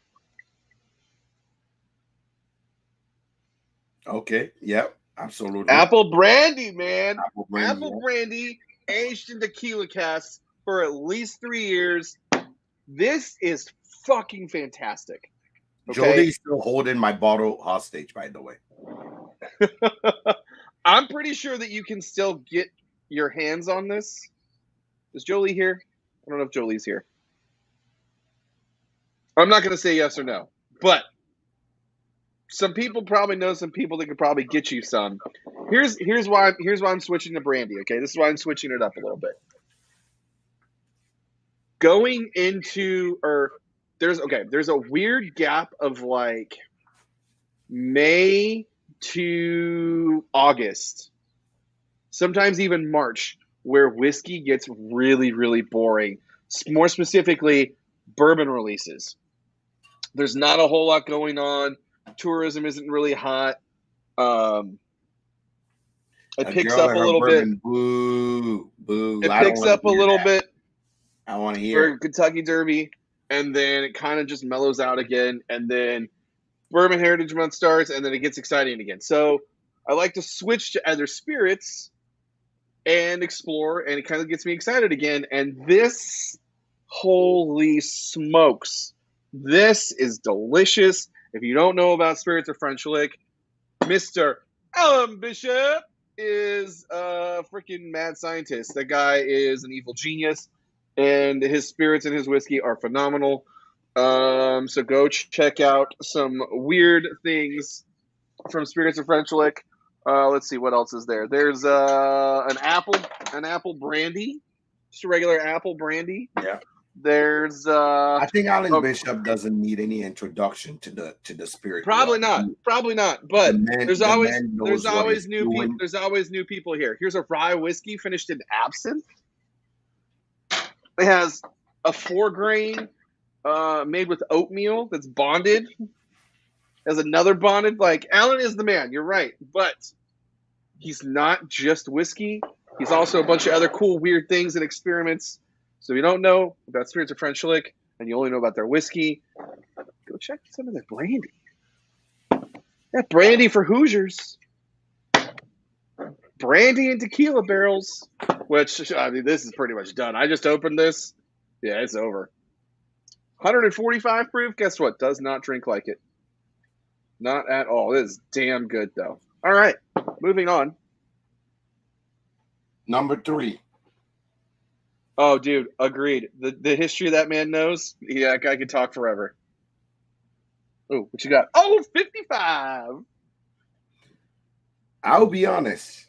Okay. Yep. Absolutely. Apple brandy, man. Apple brandy. Apple brandy aged in tequila casks for at least 3 years. This is fucking fantastic. Okay. Jolie's still holding my bottle hostage, by the way. I'm pretty sure that you can still get your hands on this. Is Jolie here? I don't know if Jolie's here. I'm not going to say yes or no, but some people probably know some people that could probably get you some. Here's why I'm switching to brandy. Okay, this is why I'm switching it up a little bit. Going into or there's a weird gap of like May to August, sometimes even March, where whiskey gets really, really boring. More specifically, bourbon releases. There's not a whole lot going on. Tourism isn't really hot. It A picks girl up and a her little bit. bourbon. Boo. Boo. It I don't picks want up to a hear little that. bit I want to hear for it. Kentucky Derby, and then it kind of just mellows out again, and then Bourbon Heritage Month starts, and then it gets exciting again. So I like to switch to other spirits and explore, and it kind of gets me excited again. And this, holy smokes, this is delicious. If you don't know about spirits of French Lick, Mr. Alan Bishop is a freaking mad scientist. That guy is an evil genius, and his spirits and his whiskey are phenomenal. So go check out some weird things from Spirits of French Lick. Let's see what else is there. There's an apple brandy, just a regular apple brandy. Yeah. There's I think Alan Bishop doesn't need any introduction to the spirit probably world. not, The but man, there's the always man knows what he's new people. doing. There's always new people here. Here's a rye whiskey finished in absinthe. It has a 4-grain made with oatmeal that's bonded. There's another bonded. Like Alan is the man. You're right, but he's not just whiskey. He's also a bunch of other cool, weird things and experiments. So if you don't know about Spirits of French Lick and you only know about their whiskey, go check some of their brandy. That brandy for Hoosiers. Brandy and tequila barrels. Which, I mean, this is pretty much done. I just opened this. Yeah, it's over. 145 proof. Guess what? Does not drink like it. Not at all. It is damn good, though. All right. Moving on. Number 3. Oh, dude, agreed. The history that man knows, yeah, that guy could talk forever. Oh, what you got? Oh, 55. I'll be honest.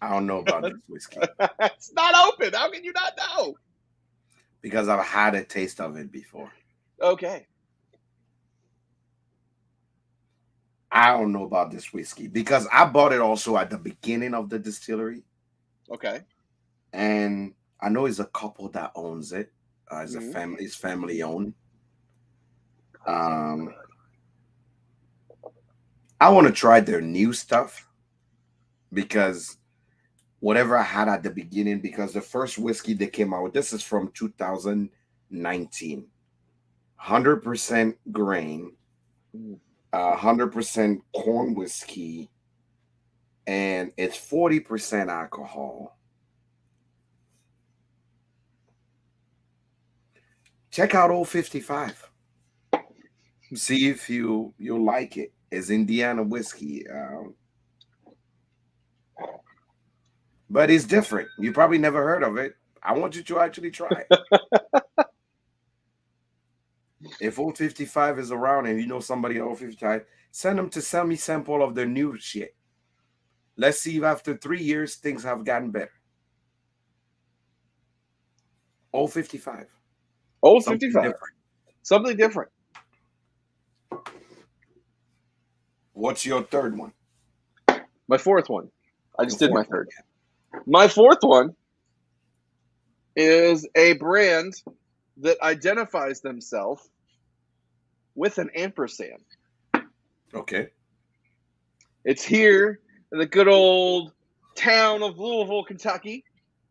I don't know about this whiskey It's not open. How can you not know? because I've had a taste of it before. Okay. I don't know about this whiskey because I bought it also at the beginning of the distillery, Okay. and I know it's a couple that owns it. It's a family. It's family owned. Um, I want to try their new stuff because whatever I had at the beginning, because the first whiskey they came out with, this is from 2019, 100% grain, 100% corn whiskey, and it's 40% alcohol. Check out Old 55. See if you'll like it. It's Indiana whiskey. But it's different. You probably never heard of it. I want you to actually try it. If Old 55 is around and you know somebody at Old 55, send them to send me sample of their new shit. Let's see if after 3 years things have gotten better. Old 55. Old Something 55. different. Something different. What's your third one? My fourth one. I Your just did my fourth one. third. My fourth one is a brand that identifies themselves with an ampersand. Okay. It's here in the good old town of Louisville, Kentucky.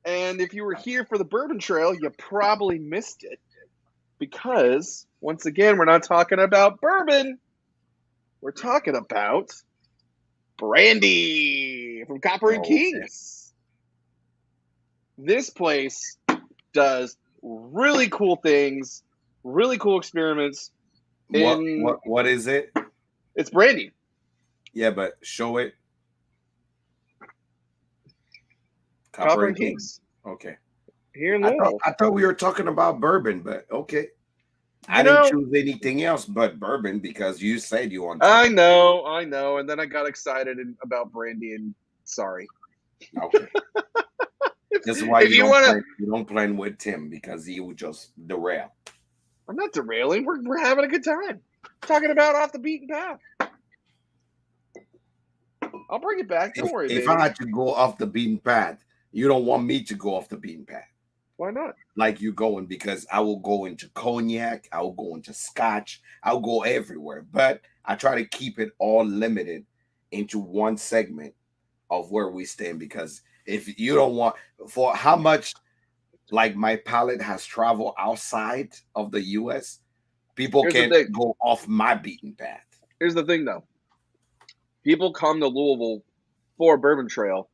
And if you were here for the Bourbon Trail, you probably missed it. Because, once again, we're not talking about bourbon. We're talking about brandy from Copper and Oh, okay. Kings. This place does really cool things, really cool experiments. What is it? It's brandy. Yeah, but show it. Copper Copper and and King. Kings Okay. here in I thought Louisville. I thought we were talking about bourbon, but okay. I You didn't know, choose anything else but bourbon because you said you want to. I know. And then I got excited about brandy and sorry. Okay. This is why If you want to, you don't plan with Tim because he would just derail. I'm not derailing. We're having a good time. Talking about off the beaten path. I'll bring it back. Don't worry, If I baby. had to go off the beaten path, you don't want me to go off the beaten path. Why not? Like you going because I will go into cognac, I will go into scotch, I'll go everywhere. But I try to keep it all limited into one segment of where we stand because if you don't want for how much like my palate has traveled outside of the US, people Here's the can thing. go off my beaten path. Here's the thing, though. People come to Louisville for Bourbon Trail,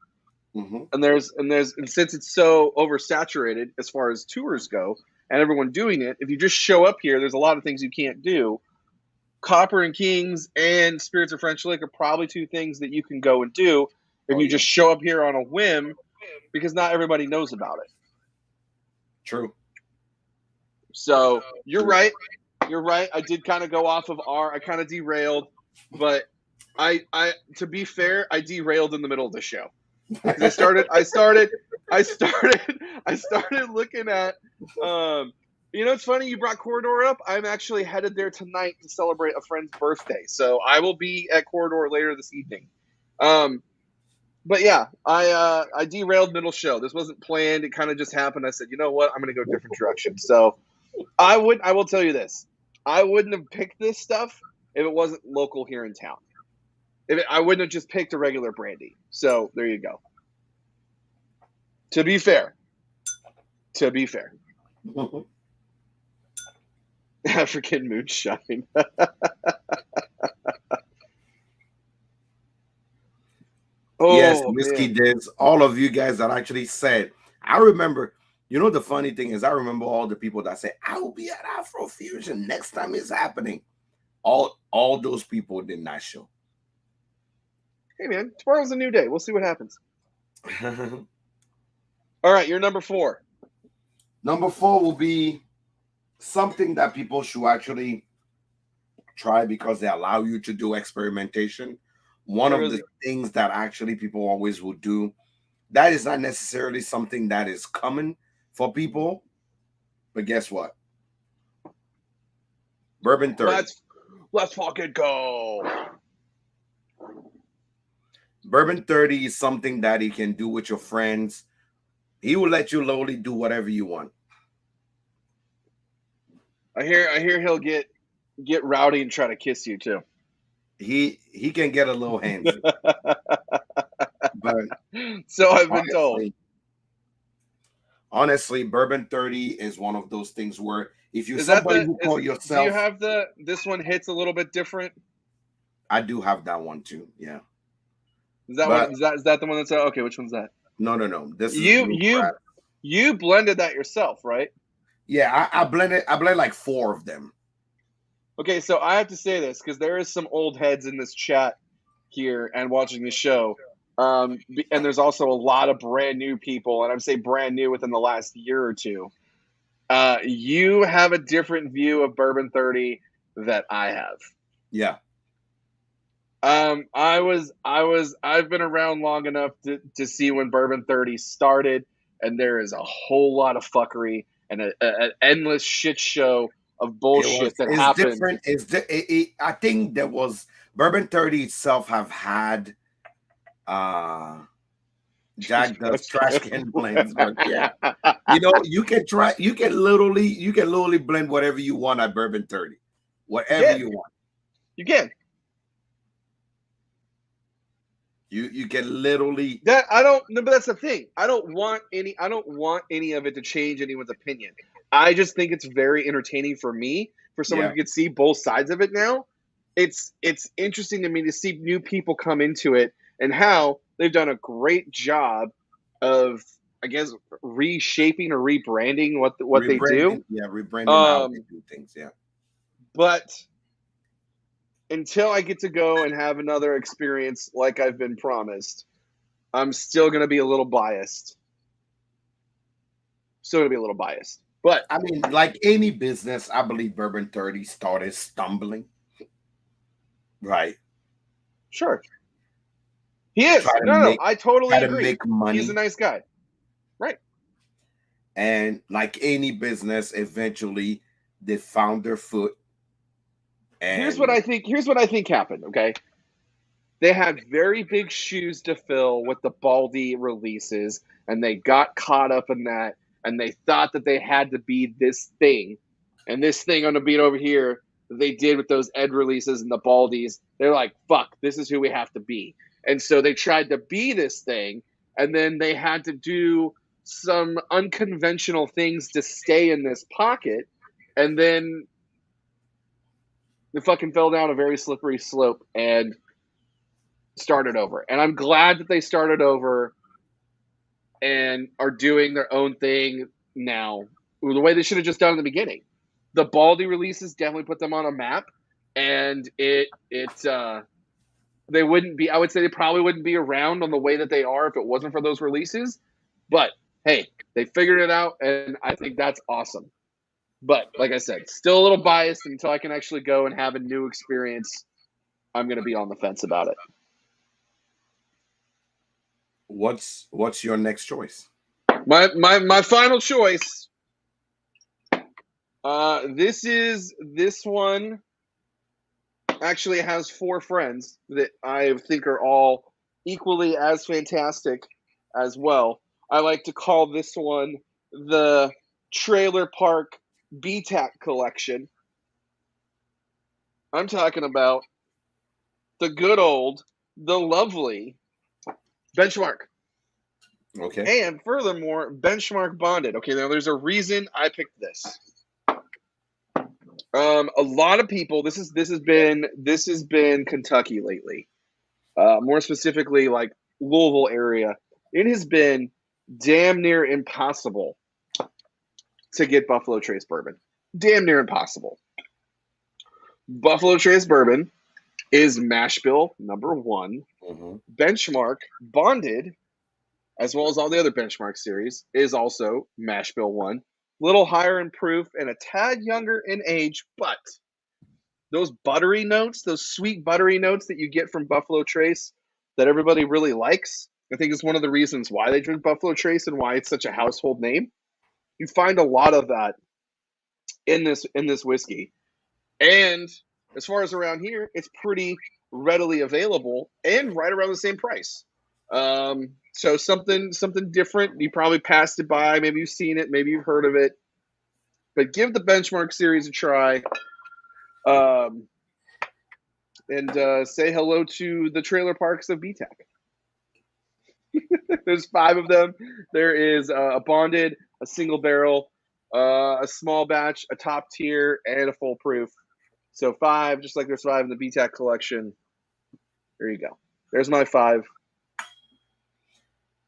Hmm. and since it's so oversaturated as far as tours go, and everyone doing it, if you just show up here, there's a lot of things you can't do. Copper and Kings and Spirits of French Lick are probably two things that you can go and do if Oh you yeah, just show up here on a whim, because not everybody knows about it. true. So you're right. You're right. I did kind of go off of I kind of derailed, but to be fair, I derailed in the middle of the show because I started looking at. It's funny you brought Corridor up. I'm actually headed there tonight to celebrate a friend's birthday, so I will be at Corridor later this evening. But yeah, I derailed middle show. This wasn't planned. It kind of just happened. I said, you know what? I'm going to go a different direction. So I will tell you this. I wouldn't have picked this stuff if it wasn't local here in town. I wouldn't have just picked a regular brandy. So there you go. To be fair. African moonshine. Yes, Oh Whiskey man. Diz, all of you guys that actually said, I remember, the funny thing is, I remember all the people that said, I will be at Afrofusion next time it's happening. All those people did not show. Hey man, tomorrow's a new day. We'll see what happens. All right, you're number 4. Number 4 will be something that people should actually try because they allow you to do experimentation. One of the things that actually people always will do, that is not necessarily something that is common for people, but guess what? Bourbon 30. Let's fucking go. Bourbon 30 is something that you can do with your friends. He will let you lowly do whatever you want. I hear he'll get rowdy and try to kiss you too. He can get a little handsy. But so I've been told. Honestly, Bourbon 30 is one of those things where if you're somebody who call yourself. Do you have this one hits a little bit different? I do have that one too. Yeah. Is that the one that's okay? Which one's that? No. This is you blended that yourself, right? Yeah, I blended like 4 of them. Okay, so I have to say this because there is some old heads in this chat here and watching the show. And there's also a lot of brand new people, and I'm saying brand new within the last year or two. You have a different view of Bourbon 30 that I have. Yeah. I've been around long enough to see when Bourbon 30 started, and there is a whole lot of fuckery and an endless shit show of bullshit that It's happened. different. I think there was Bourbon 30 itself have had uh Jack does trash can blends, but yeah. You can literally blend whatever you want at Bourbon 30. Whatever Yeah, you want. you can. You can literally That I don't. No, but that's the thing. I don't want any. I don't want any of it to change anyone's opinion. I just think it's very entertaining for me, for someone yeah, who can see both sides of it now. It's interesting to me to see new people come into it and how they've done a great job of, I guess, reshaping or rebranding what they do. rebranding how they Um, do things, yeah. but until I get to go and have another experience like I've been promised, I'm still going to be a little biased. Still going to be a little biased. But I mean, like any business, I believe Bourbon 30 started stumbling. Right. sure, he is. Try to No, make I totally try to agree. make He's a money. nice guy. Right. And like any business, eventually they found their foot Here's what and I think. Here's what I think happened. Okay. They had very big shoes to fill with the Baldy releases, and they got caught up in that, and they thought that they had to be this thing, and this thing on the beat over here that they did with those Ed releases and the Baldies. They're like, "Fuck, this is who we have to be," and so they tried to be this thing, and then they had to do some unconventional things to stay in this pocket, and then they fucking fell down a very slippery slope and started over. And I'm glad that they started over and are doing their own thing now, the way they should have just done in the beginning. The Baldy releases definitely put them on a map, and they wouldn't be. I would say they probably wouldn't be around on the way that they are if it wasn't for those releases. But hey, they figured it out, and I think that's awesome. But like I said, still a little biased until I can actually go and have a new experience. I'm going to be on the fence about it. what's your next choice? My final choice. This one actually has four friends that I think are all equally as fantastic as well. I like to call this one the Trailer Park BTAC collection. I'm talking about the good old, the lovely Benchmark. Okay. And furthermore, Benchmark Bonded. Okay, now there's a reason I picked this. A lot of people. This has been Kentucky lately. More specifically, like Louisville area. It has been damn near impossible to get Buffalo Trace bourbon. Damn near impossible. Buffalo Trace bourbon is mash bill number one. Mm-hmm. Benchmark Bonded, as well as all the other Benchmark series, is also mash bill one. Little higher in proof and a tad younger in age, but those buttery notes, those sweet buttery notes that you get from Buffalo Trace that everybody really likes, I think is one of the reasons why they drink Buffalo Trace and why it's such a household name. You find a lot of that in this whiskey. And as far as around here, it's pretty readily available and right around the same price. So something different. You probably passed it by, maybe you've seen it, maybe you've heard of it. But give the Benchmark series a try. Um, and say hello to the trailer parks of BTAC. There's five of them. There is a bonded, a single barrel, a small batch, a top tier, and a full proof. So five, just like there's five in the BTAC collection. There you go. There's my five.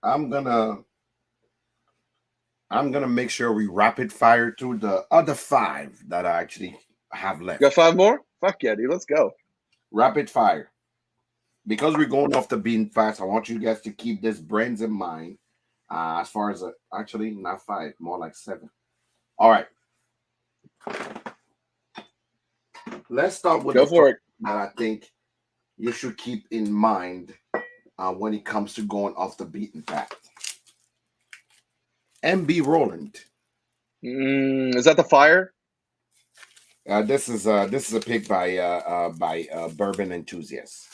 I'm gonna I'm gonna make sure we rapid fire through the other five that I actually have Got left. five more? Fuck yeah, dude. Let's go. Rapid fire. Because we're going off the bean fast, I want you guys to keep this brands in mind. As far as actually not five, more like seven. All right. Let's start with Go the for first it. that I think you should keep in mind when it comes to going off the beaten path. MB Roland. Is that the fire? This is a pick by Bourbon Enthusiast.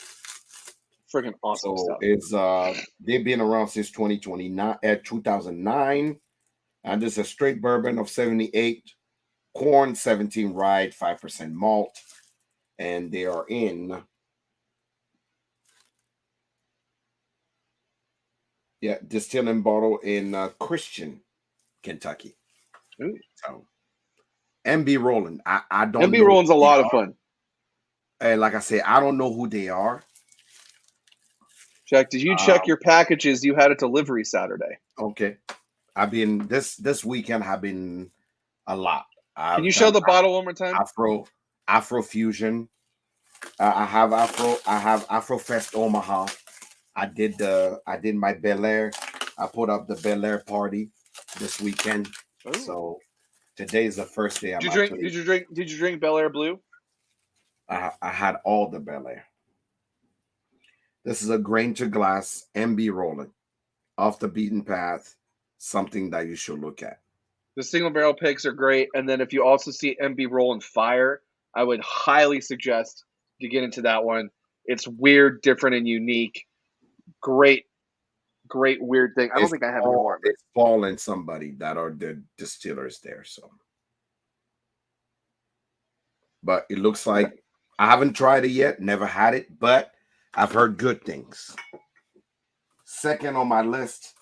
Freaking awesome So stuff. it's they've been around since 2029 at 2009, and this is a straight bourbon of 78, corn 17 rye, 5% malt, and they are in distilled and bottle in Christian, Kentucky. Ooh. So MB Roland, I don't MB know who Rolling's a they lot of are. fun. And like I said, I don't know who they are. Jack, did you check your packages? You had a delivery Saturday. Okay, I've been this weekend. Have been a lot. Can you I've show done the bottle one more time? Afro fusion. I have Afro. I have Afrofest Omaha. I did my Bel Air. I put up the Bel Air party this weekend. Ooh. So today is the first day I'm Did you drink? actually. Did you drink Bel Air Blue? I had all the Bel Air. This is a grain to glass MB Rolling, off the beaten path. Something that you should look at. The single barrel picks are great, and then if you also see MB Rolling Fire, I would highly suggest to get into that one. It's weird, different, and unique. Great, great weird thing. I don't think I have any more of it. It's Paul and somebody that are the distillers there. So, but it looks like I haven't tried it yet, never had it, but I've heard good things. Second on my list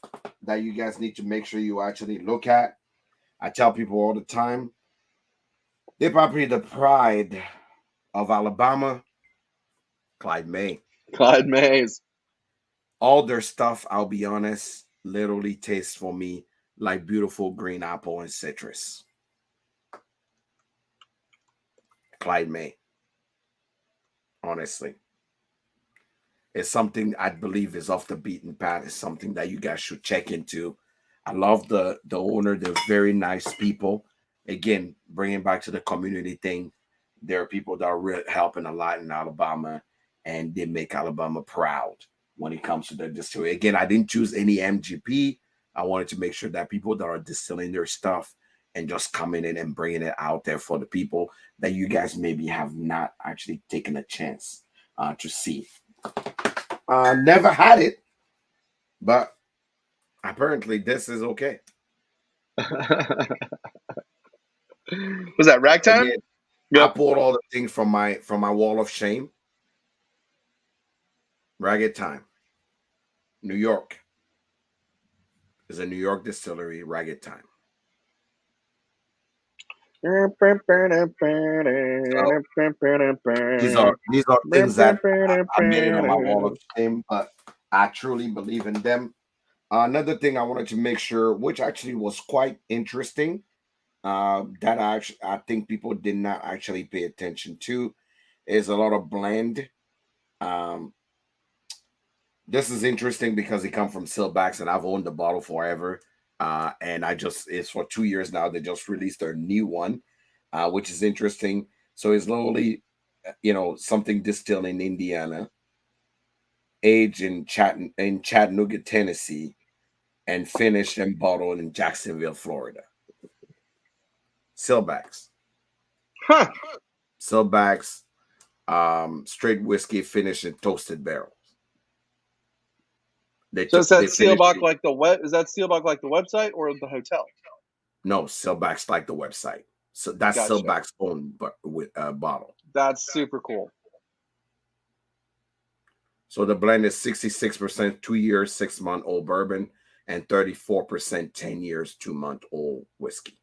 that you guys need to make sure you actually look at. I tell people all the time, they're probably the pride of Alabama, Clyde May. Clyde Mays. All their stuff, I'll be honest, literally tastes for me like beautiful green apple and citrus. Clyde May. Honestly. It's something I believe is off the beaten path. It's something that you guys should check into. I love the owner. They're very nice people. Again, bringing back to the community thing, there are people that are really helping a lot in Alabama, and they make Alabama proud when it comes to the distillery. Again, I didn't choose any MGP. I wanted to make sure that people that are distilling their stuff and just coming in and bringing it out there for the people that you guys maybe have not actually taken a chance to see. Never had it, but apparently this is okay. Was that ragtime? Again, I Yep. pulled all the things from my wall of shame. Ragged Time, New York. Is a New York distillery. Ragged Time. So these are things that I made it on my wall of shame, but I truly believe in them. Another thing I wanted to make sure, which actually was quite interesting, that I think people did not actually pay attention to, is a lot of blend. Um, this is interesting because it come from Silbacks, and I've owned the bottle forever. And it's for 2 years now. They just released their new one, which is interesting. So it's literally, something distilled in Indiana, aged in Chattanooga, Tennessee, and finished and bottled in Jacksonville, Florida. Silbacks. Huh. Silbacks, straight whiskey finished in toasted barrels. So is that Finished Steelbach it. like the web? Is that Steelbach like the website or the hotel? No, Silbacks like the website. So that's Gotcha. Silbacks own with bottle. That's super cool. So the blend is 66% 2 years, 6 month old bourbon and 34% 10 years, 2 month old whiskey.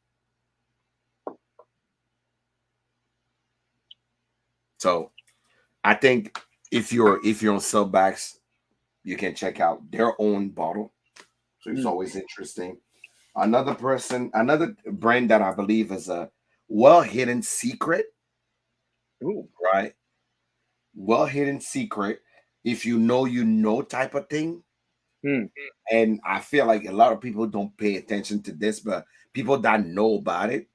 So I think if you're on Silbacks, you can check out their own bottle. So it's always interesting. Another brand that I believe is a well hidden secret. Ooh. Right? Well hidden secret. If you know type of thing, Hmm. And I feel like a lot of people don't pay attention to this, but people that know about it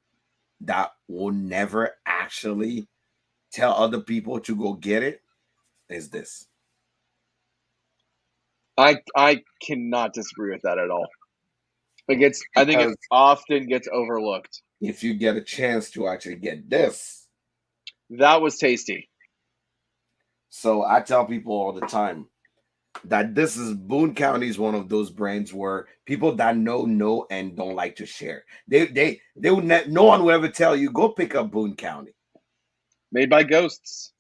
that will never actually tell other people to go get it is this. I cannot disagree with that at all. I think it Because often gets overlooked. if you get a chance to actually get this, That was tasty. so I tell people all the time that this is Boone County is one of those brands where people that know and don't like to share. They would no one will ever tell you go pick up Boone County. Made by ghosts.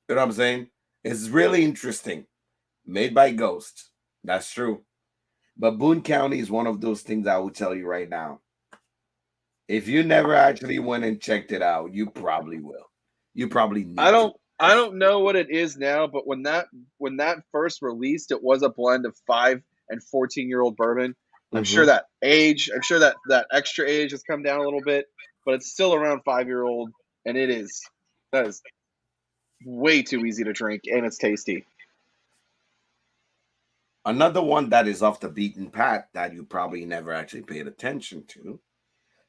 You know what I'm saying? It's really interesting. Made by Ghost. That's true. But Boone County is one of those things I will tell you right now. If you never actually went and checked it out, you probably will. You probably need to. I don't know what it is now, but when that first released, it was a blend of 5 and 14-year-old bourbon. I'm sure Mhm. that that extra age has come down a little bit, but it's still around 5-year-old, and that is way too easy to drink, and it's tasty. Another one that is off the beaten path that you probably never actually paid attention to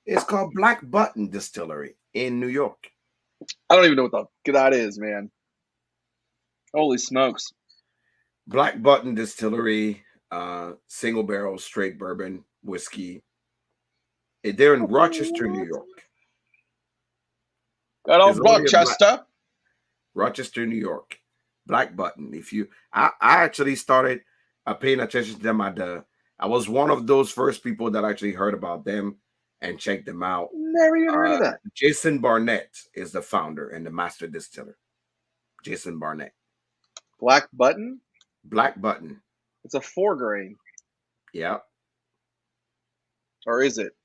is called Black Button Distillery in New York. I don't even know what the that is, man. Holy smokes! Black Button Distillery, single barrel straight bourbon whiskey. They're in Rochester, New York. That It's old only a black Rochester. Rochester, New York. Black Button. If you, I actually started paying attention to them at the. I was one of those first people that actually heard about them and checked them out. Never even heard Uh, of that. Jason Barnett is the founder and the master distiller. Jason Barnett. Black Button. Black Button. It's a 4 grain, Yeah. or is it?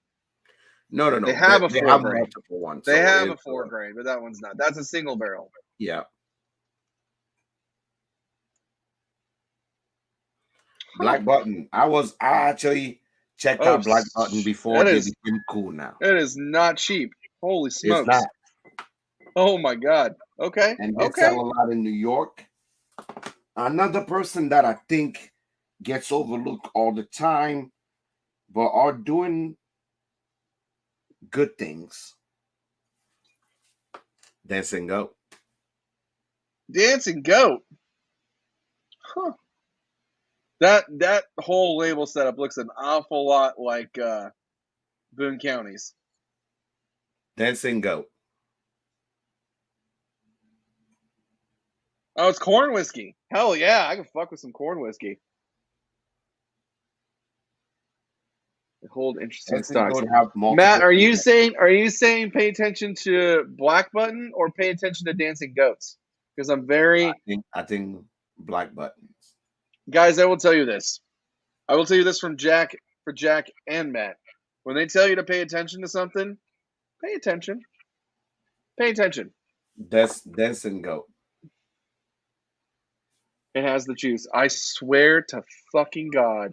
No, no, They no. have a They four have grain. multiple ones. They So have a it's 4 grain, but that one's not. That's a single barrel. yeah. Huh. Black Button. I actually checked Oh, out Black Button before that they is became cool now. that is not cheap. Holy It's not. smokes! Oh my god. Okay. And they sell Okay. a lot in New York. Another person that I think gets overlooked all the time, but are doing good things. Dancing Goat. Dancing goat. Huh. That whole label setup looks an awful lot like Boone County's. Dancing Goat. Oh, it's corn whiskey. Hell yeah, I can fuck with some corn whiskey. They hold interesting Dancing stocks. Goat have Matt, multiple. are you saying pay attention to Black Button or pay attention to Dancing Goats? Because I'm very I think Black Buttons. guys, I will tell you this. I will tell you this from Jack for Jack and Matt. When they tell you to pay attention to something, pay attention. Pay attention. Dancing Goat. It has the juice. I swear to fucking God.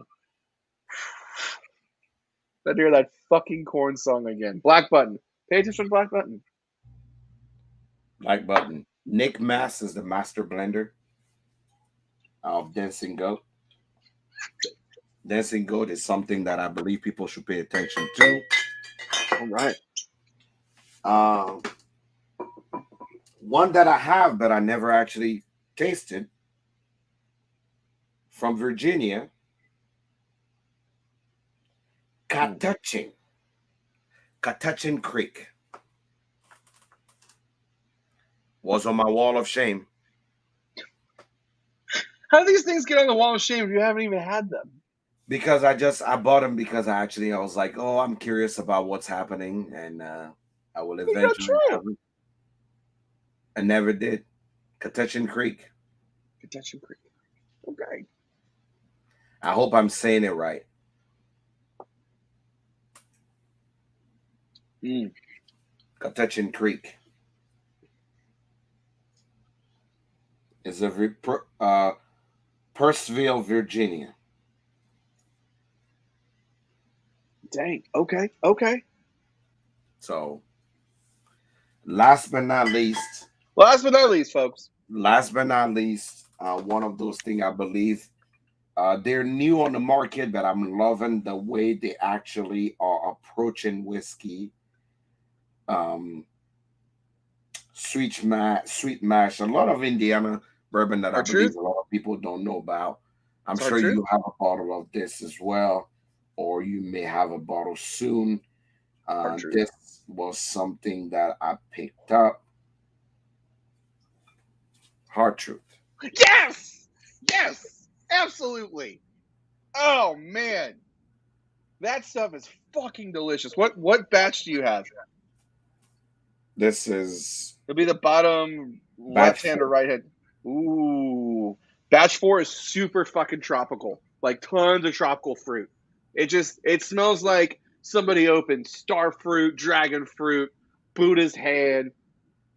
I hear that fucking corn song again. Black Button. Pay attention to Black Button. Black Button. Nick Mass is the master blender of Dancing Goat. Dancing Goat is something that I believe people should pay attention to. All right. Um, one that I have, but I never actually tasted from Virginia, Catochin. Catochin Creek was on my wall of shame How do these things get on the wall of shame if you haven't even had them? because I bought them because I was like, oh, I'm curious about what's happening, and I will It's not eventually have true. it. I never did. Catochin Creek. Attention Creek. Okay. I hope I'm saying it right. Mm. Catochin Creek is Purcellville, Virginia. Dang. Okay. Okay. So, last but not least, Last but not least, folks. one of those things I believe They're new on the market, but I'm loving the way they actually are approaching whiskey. Um, sweet mash. A lot of Indiana bourbon that I Our believe truth. a lot of people don't know about. I'm It's our sure truth. you have a bottle of this as well, or you may have a bottle soon. Our truth. This was something that I picked up. Hard truth. Yes. Yes. Absolutely. Oh man, that stuff is fucking delicious. What batch do you have? This is It'll be the bottom left batch hand or four. right hand. Ooh. Batch four is super fucking tropical. Like tons of tropical fruit. It smells like somebody opened star fruit, dragon fruit, Buddha's hand,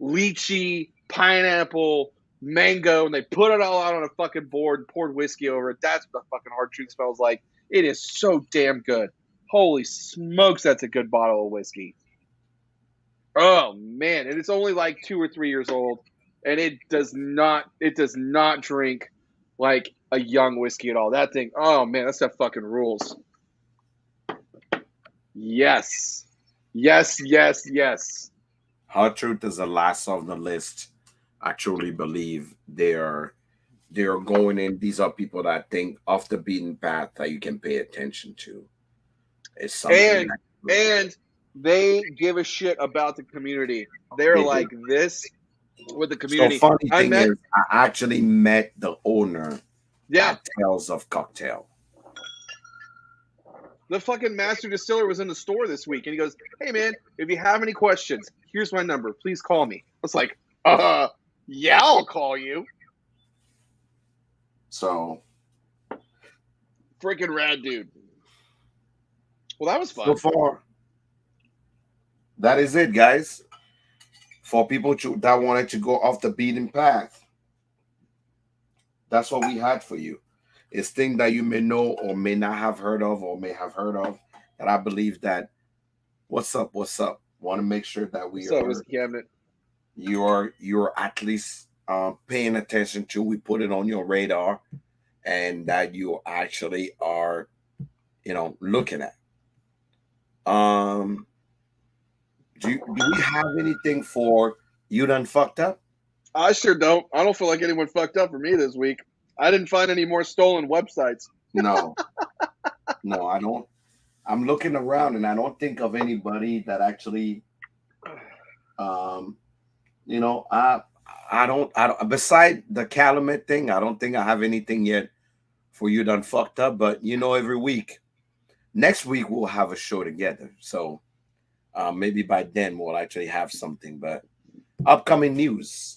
lychee, pineapple, mango, and they put it all out on a fucking board and poured whiskey over it. That's what the fucking hard truth smells like. It is so damn good. Holy smokes, that's a good bottle of whiskey. Oh man, and it's only like 2 or 3 years old, and it does not drink like a young whiskey at all. That thing, oh man, that stuff fucking rules. Yes, yes, yes, yes. Hard truth is the last of the list. I truly believe they're going in. These are people that think off the beaten path that you can pay attention to. It's something And that and they give a shit about the community. They're they do. like this with the So community. funny I thing met, is, I actually met the owner yeah, at Tales of Cocktail. the fucking master distiller was in the store this week, and he goes, "Hey man, if you have any questions, here's my number. Please call me." I was like, yeah, I'll call you." So Freaking rad dude. Well, that was so fun. far, that is it, guys. For people that wanted to go off the beaten path, that's what we had for you. It's things that you may know or may not have heard of or may have heard of that I believe that what's up, what's up. Want to make sure that we What's up, are whiskey cabinet? you're at least paying attention to. We put it on your radar, and that you actually are looking at. Um, do we have anything for you done fucked up? I sure don't. I don't feel like anyone fucked up for me this week. I didn't find any more stolen websites. No, no, I don't. I'm looking around and I don't think of anybody that actually, um, you know, I don't. Beside the Calumet thing, I don't think I have anything yet for you done fucked up. But every week, next week we'll have a show together. So maybe by then we'll actually have something. But upcoming news.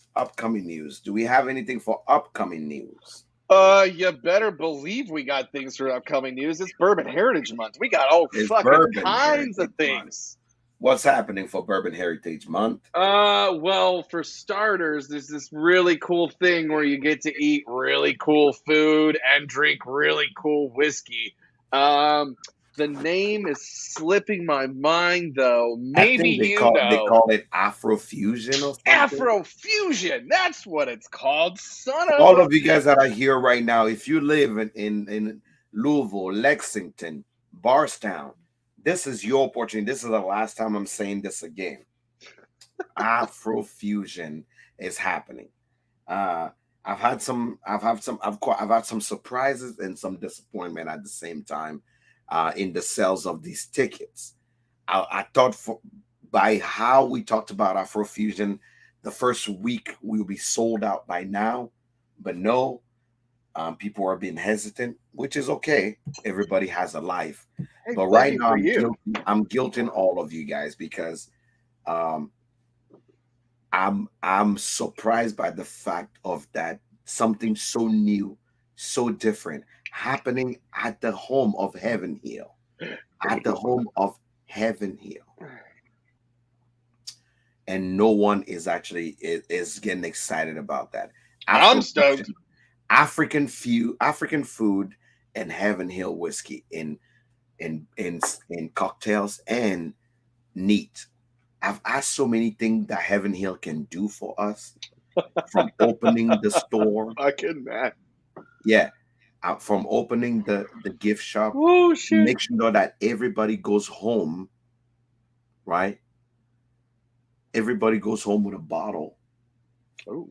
Do we have anything for upcoming news? You better believe we got things for upcoming news. It's Bourbon Heritage Month. We got all It's fucking Bourbon kinds of Heritage Month. things. What's happening for Bourbon Heritage Month? Well, for starters, there's this really cool thing where you get to eat really cool food and drink really cool whiskey. The name is slipping my mind though. I Maybe think you they know. call it Afrofusion or something. Afrofusion. That's what it's called, son of All a. of you guys that are here right now, if you live in Louisville, Lexington, Barstown, this is your opportunity. This is the last time I'm saying this again. Afrofusion is happening. Uh, I've had some surprises and some disappointment at the same time in the sales of these tickets. I thought by how we talked about Afrofusion, the first week we'll be sold out by now, but no, people are being hesitant, which is okay. Everybody has a life, Hey, but right lucky now for you. I'm guilting all of you guys because um, I'm surprised by the fact of that something so new, so different happening at the home of Heaven Hill, at the home of Heaven Hill, and no one is actually is getting excited about that. I'm Afro stoked. African food and Heaven Hill whiskey in cocktails and neat. I've asked so many things that Heaven Hill can do for us, from opening the store. Fucking man. Yeah, from opening the gift shop Oh to shit! make sure that everybody goes home, right? Everybody goes home with a bottle Oh,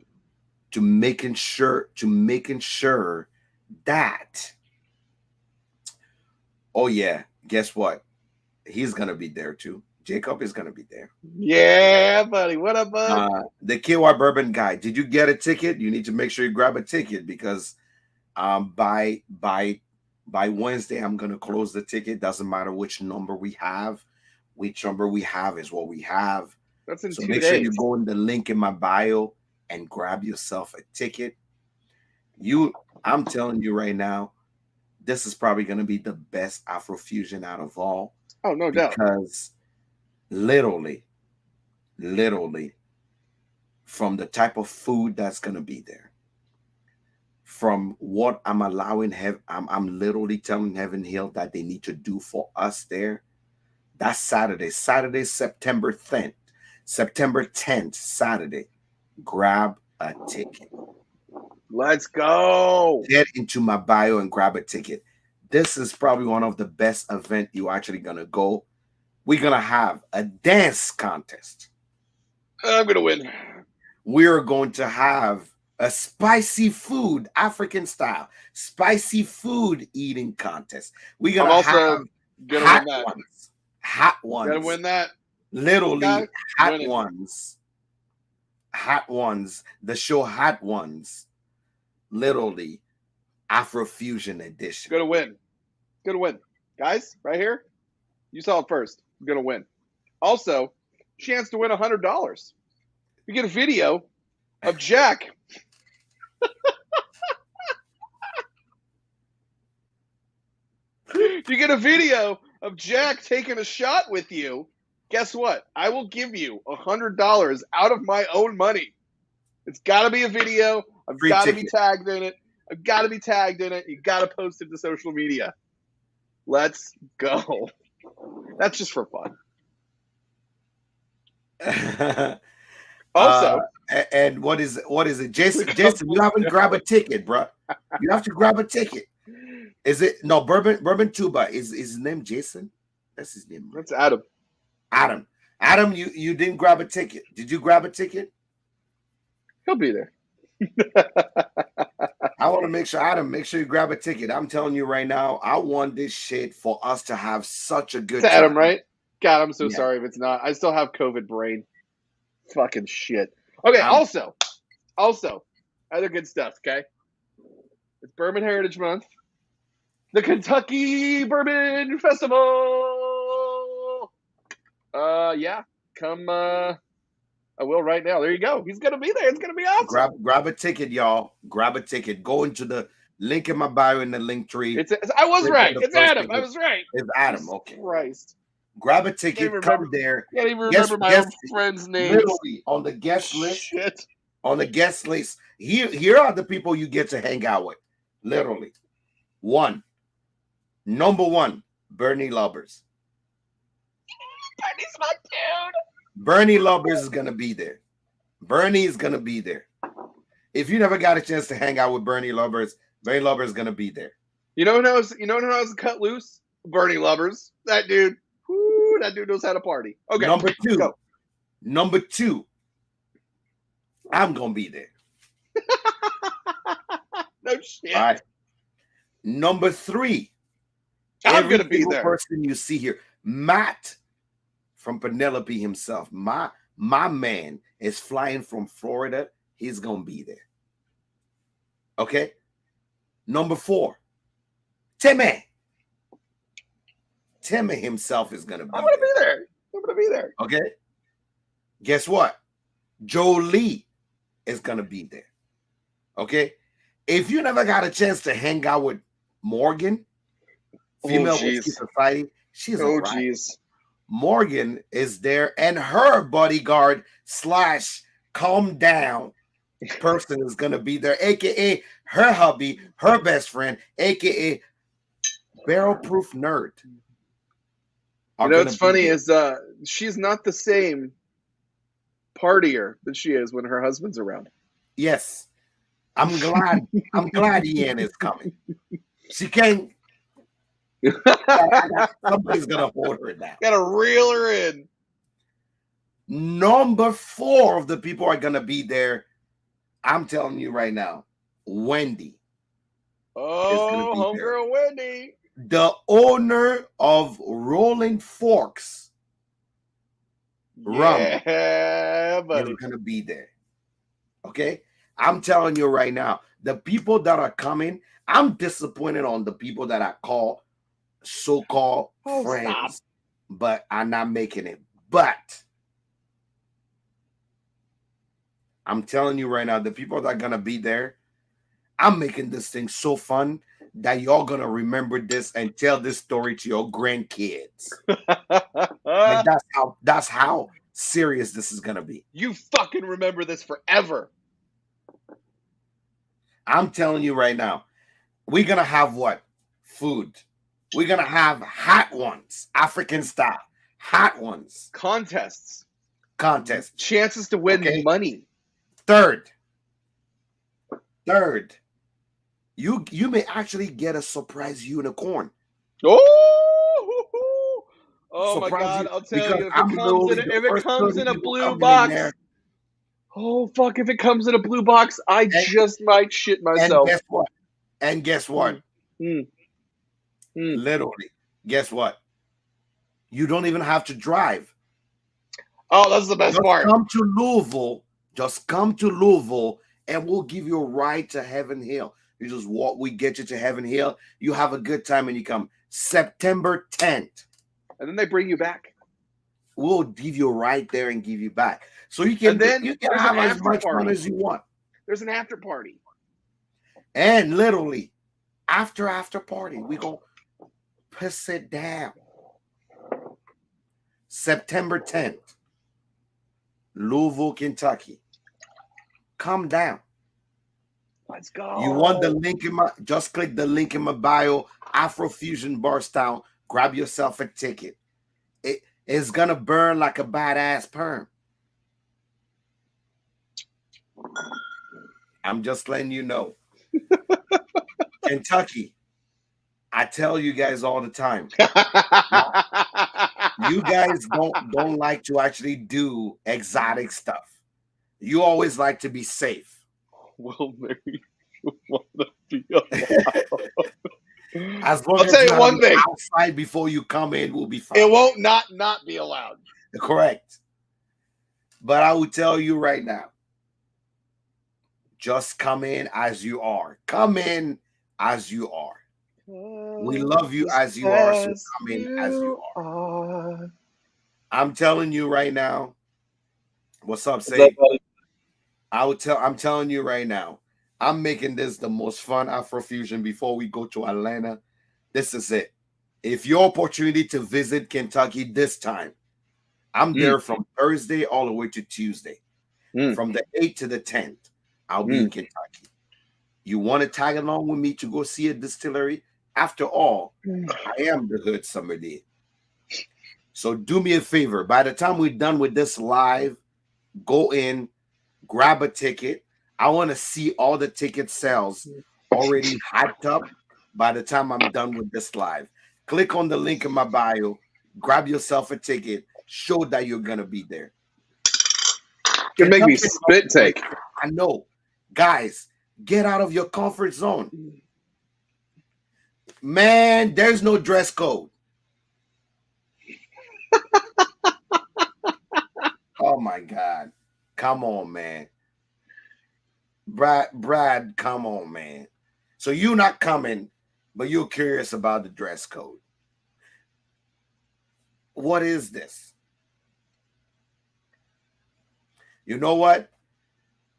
to making sure that, oh yeah, guess what? He's gonna be there too. Jacob is gonna be there. yeah, buddy. What up, bud? The KY Bourbon guy. Did you get a ticket? You need to make sure you grab a ticket because by Wednesday I'm gonna close the ticket. Doesn't matter which number we have. Which number we have is what we have. That's in So 2 make sure days. you go in the link in my bio and grab yourself a ticket. I'm telling you right now, this is probably gonna be the best Afrofusion out of all Oh, no doubt. because literally, literally, from the type of food that's gonna be there, from what I'm allowing I'm literally telling Heaven Hill that they need to do for us there. That's Saturday, September 10th, Saturday. Grab a ticket. Let's go. Get into my bio and grab a ticket. This is probably one of the best event you're actually gonna go. We're gonna have a dance contest. I'm gonna win. We're going to have a spicy food, African style, spicy food eating contest. We're I'm gonna also have gonna hot win that. ones, hot Gotta ones, win that. literally Guy, hot winning. ones, hot ones. The show Hot Ones, literally Afrofusion edition. Gonna win. Gonna win. Guys, right here, you saw it first. I'm gonna win. Also, chance to win $100. You get a video of Jack. You get a video of Jack taking a shot with you. Guess what? I will give you $100 out of my own money. It's got to be a video. I've Free got to be ticket. tagged in it. I've got to be tagged in it. You got to post it to social media. Let's go. That's just for fun. Also, and what is it, Jason? Jason, you haven't grabbed a ticket, bro. You have to grab a ticket. Is it no Bourbon Tuba? Is his name Jason? That's his name. That's Adam. Adam, you didn't grab a ticket. Did you grab a ticket? He'll be there. I want to make sure you grab a ticket. I'm telling you right now, I want this shit for us to have such a good It's time. Adam, right? God, I'm so Yeah. sorry if it's not. I still have COVID brain. Fucking shit. Okay, also, other good stuff, okay? It's Bourbon Heritage Month. The Kentucky Bourbon Festival. Yeah, come. I will right now. There you go. He's gonna be there. It's gonna be awesome. Grab a ticket, y'all. Grab a ticket. Go into the link in my bio in the link tree. I was right. It's Adam. Ticket. I was right. It's Adam. Okay. Christ. Grab a ticket. Come there. Can't even remember my own friend's name. Literally on the guest list. Shit. On the guest list. Here are the people you get to hang out with. Literally. Number one, Bernie Lubbers. Bernie's my dude. Bernie Lubbers is gonna be there. Bernie is gonna be there. If you never got a chance to hang out with Bernie Lubbers is gonna be there. You know who knows cut loose? Bernie Lubbers. That dude. Whoo, that dude knows how to party. Okay. Number two. I'm gonna be there. No shit. All right. Number three. I'm gonna be there. Person you see here, Matt from Penelope himself. My man is flying from Florida. He's gonna be there. Okay. Number four, Timmy himself is gonna be. I'm gonna be there. I'm gonna be there. Okay. Guess what? Jolie is gonna be there. Okay. If you never got a chance to hang out with Morgan, Female Whiskey Society, she's a riot. Morgan is there, and her bodyguard / calm down person is gonna be there, aka her hubby, her best friend, aka Barrel Proof Nerd. You know what's funny is she's not the same partier that she is when her husband's around. Yes. I'm glad. I'm glad Ian is coming. She can't. Somebody's gonna hold her down. Gotta reel her in. Number 4 of the people are gonna be there. I'm telling you right now, Wendy is gonna Oh, be there. homegirl Wendy. The owner of Rolling Forks Rum Yeah, is buddy. gonna be there. Okay, I'm telling you right now, the people that are coming, I'm disappointed on the people that I call so-called Oh, friends, stop. but I'm not making it. But I'm telling you right now, the people that are gonna be there, I'm making this thing so fun that y'all gonna remember this and tell this story to your grandkids. Like that's how serious this is gonna be. You fucking remember this forever. I'm telling you right now, we're gonna have what? Food. We're gonna have hot ones, African style, hot ones. Contests. Contest. Chances to win Okay. money. Third, you may actually get a surprise unicorn. Oh, oh my Surprise God! you I'll tell because you if I'm literally the it first comes 30 in a people blue coming in box. there. Oh fuck! If it comes in a blue box, I And, just might shit and myself. guess what? And guess what? Mm. Literally, guess what? You don't even have to drive. Oh, that's the best Just part. come to Louisville. Just come to Louisville, and we'll give you a ride to Heaven Hill. You just walk. We get you to Heaven Hill. You have a good time, and you come September 10th. And then they bring you back. We'll give you a ride there and give you back, so you can And then there's have an as after much fun party. as you want. There's an after party. And literally, after party, we gonna piss it down. September 10th, Louisville, Kentucky. Come down. Let's go. You want the link in my? Just click the link in my bio. Afrofusion Bar Style. Grab yourself a ticket. It's gonna burn like a badass perm. I'm just letting you know. Kentucky. I tell you guys all the time. You guys don't like to actually do exotic stuff. You always like to be safe. Well, maybe you want to be allowed. As long I'll as tell you you have one it thing. outside before you come in, we'll be fine. It won't not be allowed. Correct. But I will tell you right now, just come in as you are. Come in as you are. We love you as you are, so come in as you are. I'm telling you right now. What's up, Say? I'm telling you right now. I'm making this the most fun Afrofusion before we go to Atlanta. This is it. If your opportunity to visit Kentucky this time, I'm there from Thursday all the way to Tuesday. From the 8th to the 10th, I'll be in Kentucky. You want to tag along with me to go see a distillery? After all, I am the hood sommelier. So do me a favor. By the time we're done with this live, go in, grab a ticket. I want to see all the ticket sales already hyped up by the time I'm done with this live. Click on the link in my bio, grab yourself a ticket, show that you're going to be there. Could make me spit take. I know. Guys, get out of your comfort zone. Man, there's no dress code. Oh my God. Come on, man. Brad, come on, man. So you're not coming, but you're curious about the dress code. What is this? You know what?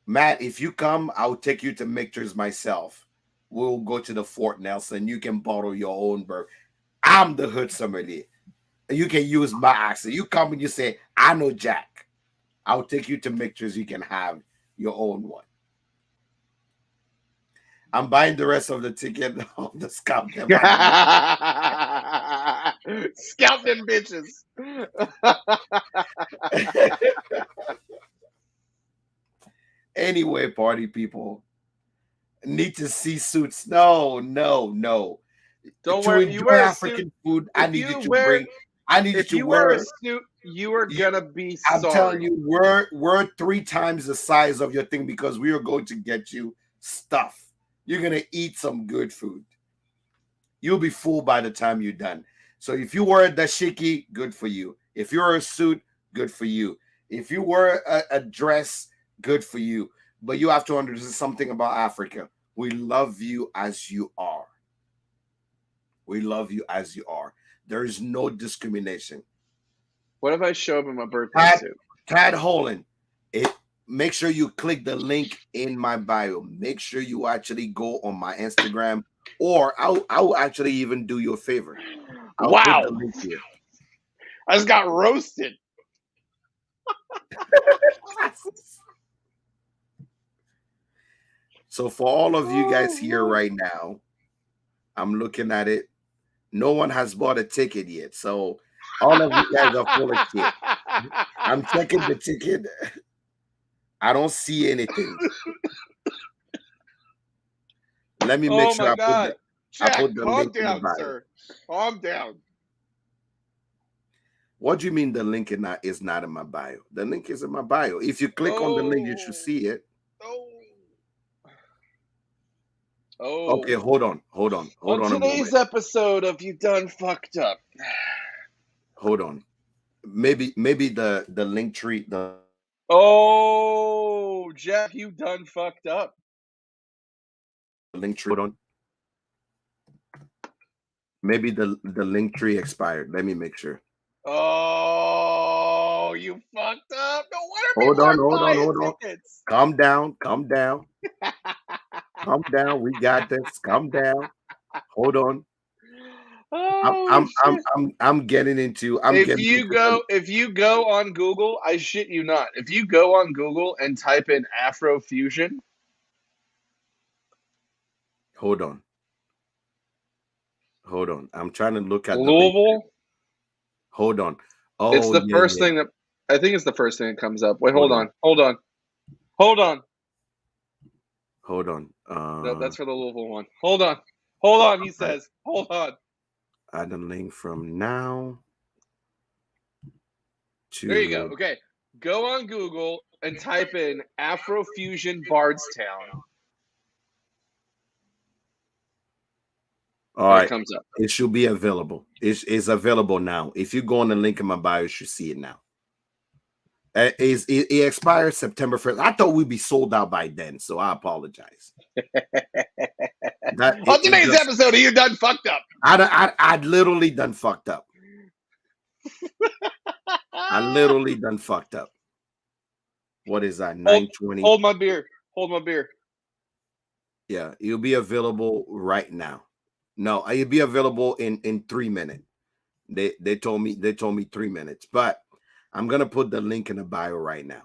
Matt, if you come, I'll take you to Michter's myself. We'll go to the Fort Nelson. You can bottle your own bourbon. I'm the hood sommelier. You can use my accent. You come and you say, I know Jack. I'll take you to Michter's. You can have your own one. I'm buying the rest of the ticket on the scalp them. Scalp them bitches. Anyway, party people, Need to see suits. No, no, no. Don't To wear. You enjoy wear a suit. African food, I If need you you to wear bring. I need you if to you wear a wear. suit, you are You, gonna be I'm telling sorry. you, we're 3 times the size of your thing because we are going to get you stuff. You're gonna eat some good food. You'll be full by the time you're done. So if you wear a dashiki, good for you. If you're a suit, good for you. If you wear a dress, good for you. But you have to understand something about Africa. We love you as you are. We love you as you are. There is no discrimination. What if I show up in my birthday Tad, suit? Tad Holland, it, make sure you click the link in my bio. Make sure you actually go on my Instagram, or I'll actually even do you a favor. I'll put the Wow, link here. I just got roasted. So for all of you guys here Oh, right now, I'm looking at it. No one has bought a ticket yet. So all of you guys are full of shit. I'm checking the ticket. I don't see anything. Let me make oh sure my God, I Jack, put the calm link in the down, bio. sir. Calm down. What do you mean the link is not in my bio? The link is in my bio. If you click on the link, you should Oh, see it. oh, Okay, oh. hold On on a today's moment. episode of You Done Fucked Up. Hold on. Maybe the link tree, the Oh, Jack, you done fucked up. link tree. Hold on. Maybe the link tree expired. Let me make sure. Oh, you fucked up. No wonder Hold people on, aren't hold on, buying hold on. tickets. Calm down, calm down, calm down. We got this. Calm down. Hold on. I'm Oh I'm I'm shit. I'm I'm getting I'm getting into the If you go on Google, I shit you not. If you go on Google and type in Afrofusion, hold on. Hold on. I'm trying to look at the link. Louisville, Hold on. it's Oh the yeah, first yeah. thing that I think it's the first thing that comes up. Wait, Hold hold on. on. Hold on. Hold on. Hold on. No, that's for the Louisville one. Hold on. Hold on, he Right. says. Hold on. Add a link from now There you go. to. Okay. Go on Google and type in Afrofusion Bardstown. All And it right. comes up. It should be available. It's available now. If you go on the link in my bio, you should see it now. It expires September 1st. I thought we'd be sold out by then, so I apologize. That On it today's just episode of You Done Fucked Up. I'd literally done fucked up. I literally done fucked up. What is that? hold 920. hold my beer. Hold my beer. Yeah, it'll be available right now. No, it'll be available in 3 minutes. They told me 3 minutes, but I'm gonna put the link in the bio right now.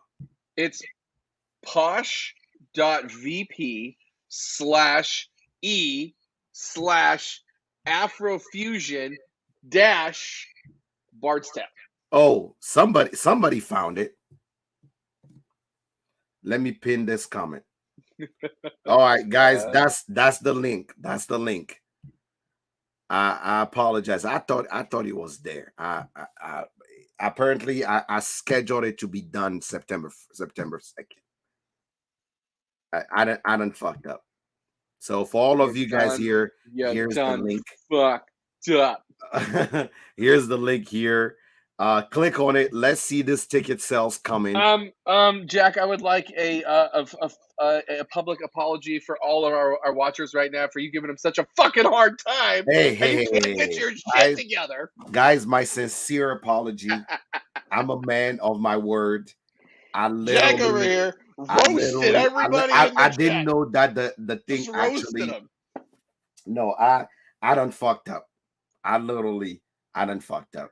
It's posh.vp/e/afrofusion dash Bardstown. Oh, somebody found it. Let me pin this comment. All right, guys, that's the link. That's the link. I apologize. I thought it was there. I apparently I scheduled it to be done September 2nd. I done fucked up. So for all of You you guys done here, you here's the done link. fucked up. Here's the link here. Click on it. Let's see this ticket sales coming. Jack, I would like a public apology for all of our watchers right now for you giving them such a fucking hard time, Hey, and hey, you hey, can't hey, get hey. your shit Guys, together. guys, my sincere apology. I'm a man of my word. I Jack over literally, here roasted everybody in I the didn't chat. know that the thing Just roasted actually. them. No, I done fucked up. I done fucked up.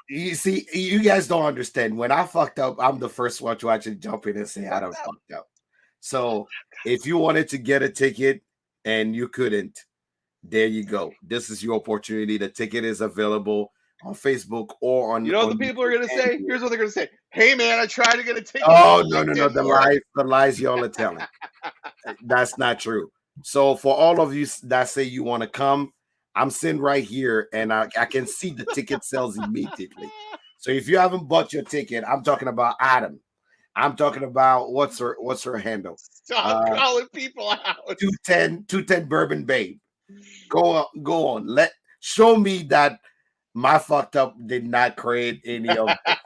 You see, you guys don't understand. When I fucked up, I'm the first one to actually jump in and say I done fucked up. So if you wanted to get a ticket and you couldn't, there you go. This is your opportunity. The ticket is available. on Facebook or You know what the on people are YouTube going to and say? here. Here's what they're going to say. Hey, man, I tried to get a ticket, Oh but no, it no, no, didn't work. the lies y'all are telling. That's not true. So for all of you that say you want to come, I'm sitting right here and I can see the ticket sales immediately. So if you haven't bought your ticket, I'm talking about Adam. I'm talking about what's her handle? Stop calling people out. 210 Bourbon Babe. Go on. Show me that my fucked up did not create any of this.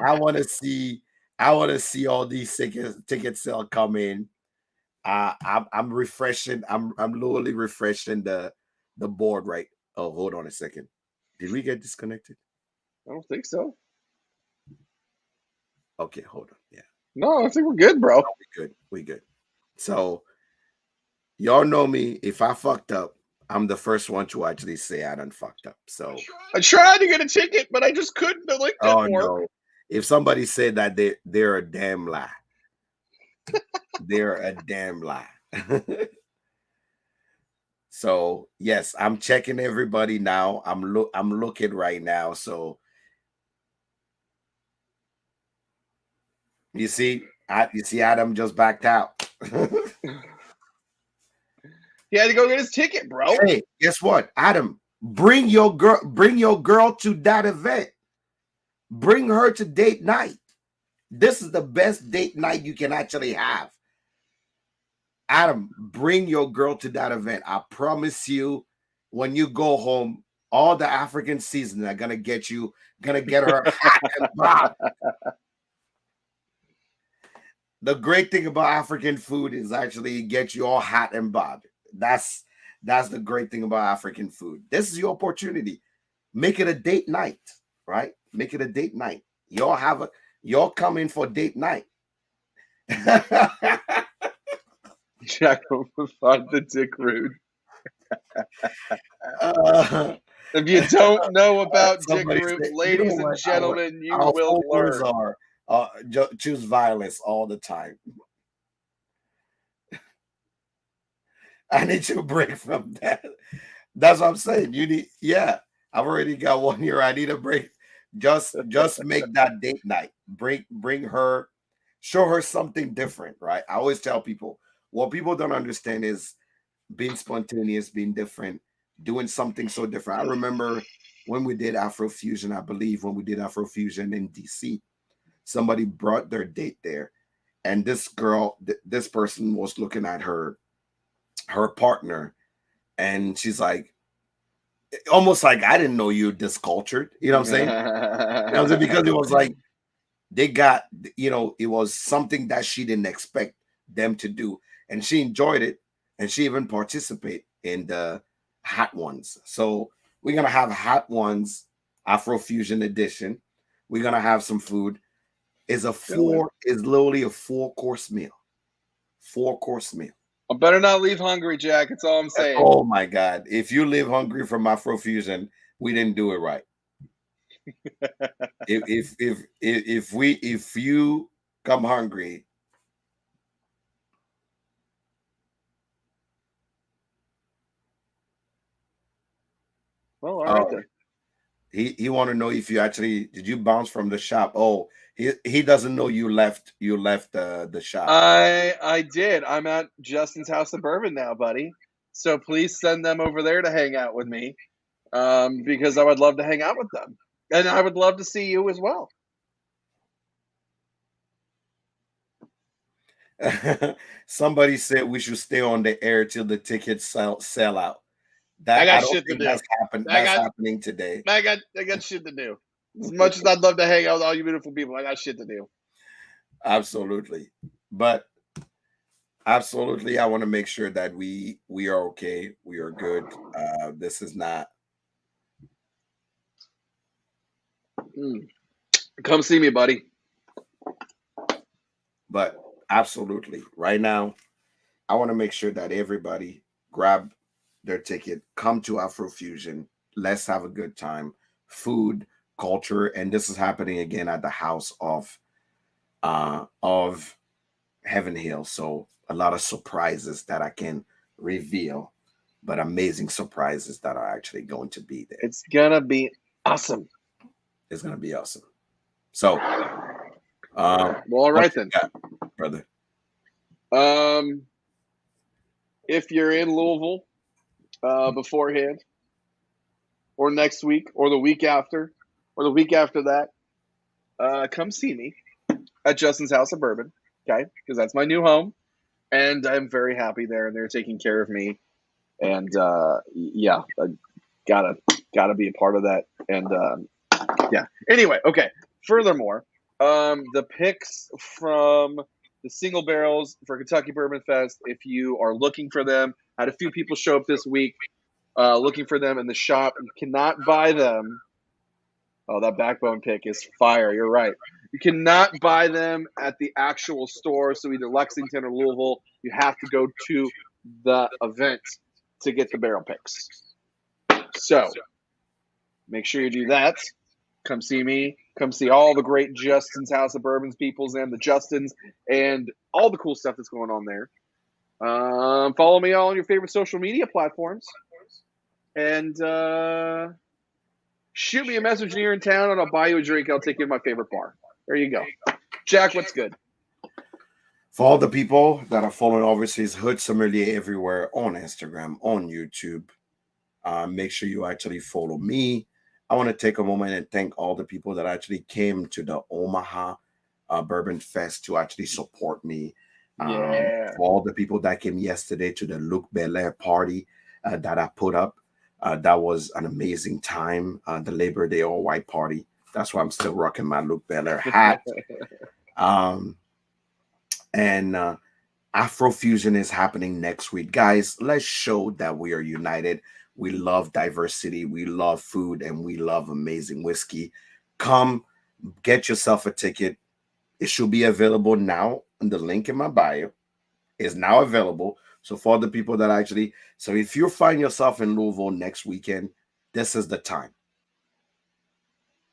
I want to see all these ticket sale come in. I'm refreshing. I'm literally refreshing the board right. Oh, hold on a second. Did we get disconnected? I don't think so. Okay, hold on. Yeah, No, I think we're good, bro. no, we good. We good. So y'all know me. If I fucked up, I'm the first one to actually say I done fucked up. So I tried to get a ticket, but I just couldn't. The link oh didn't work. no. If somebody said that they're a damn lie. They're a damn lie. So yes, I'm checking everybody now. I'm looking right now. So you see, Adam just backed out. He had to go get his ticket, bro. Hey, guess what? Adam, bring your girl to that event. Bring her to date night. This is the best date night you can actually have. Adam, bring your girl to that event. I promise you, when you go home, all the African seasoning are gonna get her hot and bothered. The great thing about African food is actually it gets you all hot and bothered. That's the great thing about African food. This is your opportunity. Make it a date night, right? Make it a date night. Y'all come in for date night. Jack find the dick rude. If you don't know about Dick Somebody Root, said, you know ladies and what? gentlemen, you Our will followers learn. are choose violence all the time. I need you to break from that. That's what I'm saying. You need, yeah. I've already got 1 year. I need a break. Just make that date night. Bring her, show her something different, right? I always tell people what people don't understand is being spontaneous, being different, doing something so different. I remember when we did Afrofusion, I believe when we did Afrofusion in DC, somebody brought their date there, and this girl, this person was looking at her partner, and she's like, almost like, I didn't know you this cultured. You know what I'm saying? You know what I'm saying? Because it was like they got, it was something that she didn't expect them to do, and she enjoyed it, and she even participate in the hot ones. So we're gonna have hot ones Afrofusion edition. We're gonna have some food. Is literally a 4-course meal. 4-course meal. I better not leave hungry, Jack. That's all I'm saying. Oh my God! If you live hungry from Afrofusion, we didn't do it right. If you come hungry, Well, all right then. he want to know if you actually did you bounce from the shop. Oh, he doesn't know you left the shop. I did. I'm at Justin's House of Bourbon now, buddy. So please send them over there to hang out with me, because I would love to hang out with them, and I would love to see you as well. Somebody said we should stay on the air till the tickets sell out. I That I got don't shit to think do. that's happening today. I got shit to do. As much as I'd love to hang out with all you beautiful people, I got shit to do. Absolutely. But absolutely, I want to make sure that we are okay. We are good. This is not. Come see me, buddy. But absolutely, right now, I want to make sure that everybody grab their ticket, come to Afrofusion. Let's have a good time. Food, culture, and this is happening again at the house of Heaven Hill. So a lot of surprises that I can reveal. but amazing surprises that are actually going to be there. It's gonna be awesome. It's going to be awesome. So, Well, all what right you then. got, brother? Um, if you're in Louisville beforehand, or next week, or the week after, or the week after that, come see me at Justin's House of Bourbon. Okay, because that's my new home, and I'm very happy there, and they're taking care of me. And yeah, I gotta be a part of that. And yeah. Anyway, okay. Furthermore, the picks from the single barrels for Kentucky Bourbon Fest, if you are looking for them, I had a few people show up this week looking for them in the shop. You cannot buy them. Oh, that backbone pick is fire. You're right. You cannot buy them at the actual store. So either Lexington or Louisville, you have to go to the event to get the barrel picks. So make sure you do that. Come see me. Come see all the great Justin's House of Bourbons peoples and the Justins and all the cool stuff that's going on there. Follow me on your favorite social media platforms. And shoot me a message when you're in town and I'll buy you a drink. I'll take you to my favorite bar. There you go. Jack, what's good? For all the people that are following Overseas Hood Sommelier everywhere on Instagram, on YouTube, make sure you actually follow me. I want to take a moment and thank all the people that actually came to the Omaha Bourbon Fest to actually support me. Yeah. For all the people that came yesterday to the Luc Belair party that I put up, that was an amazing time. The Labor Day All White party. That's why I'm still rocking my Luc Belair hat. Um, and Afrofusion is happening next week. Guys, let's show that we are united. We love diversity, we love food, and we love amazing whiskey. Come get yourself a ticket. It should be available now. And the link in my bio is now available. So for the people that actually, so if you find yourself in Louisville next weekend, this is the time.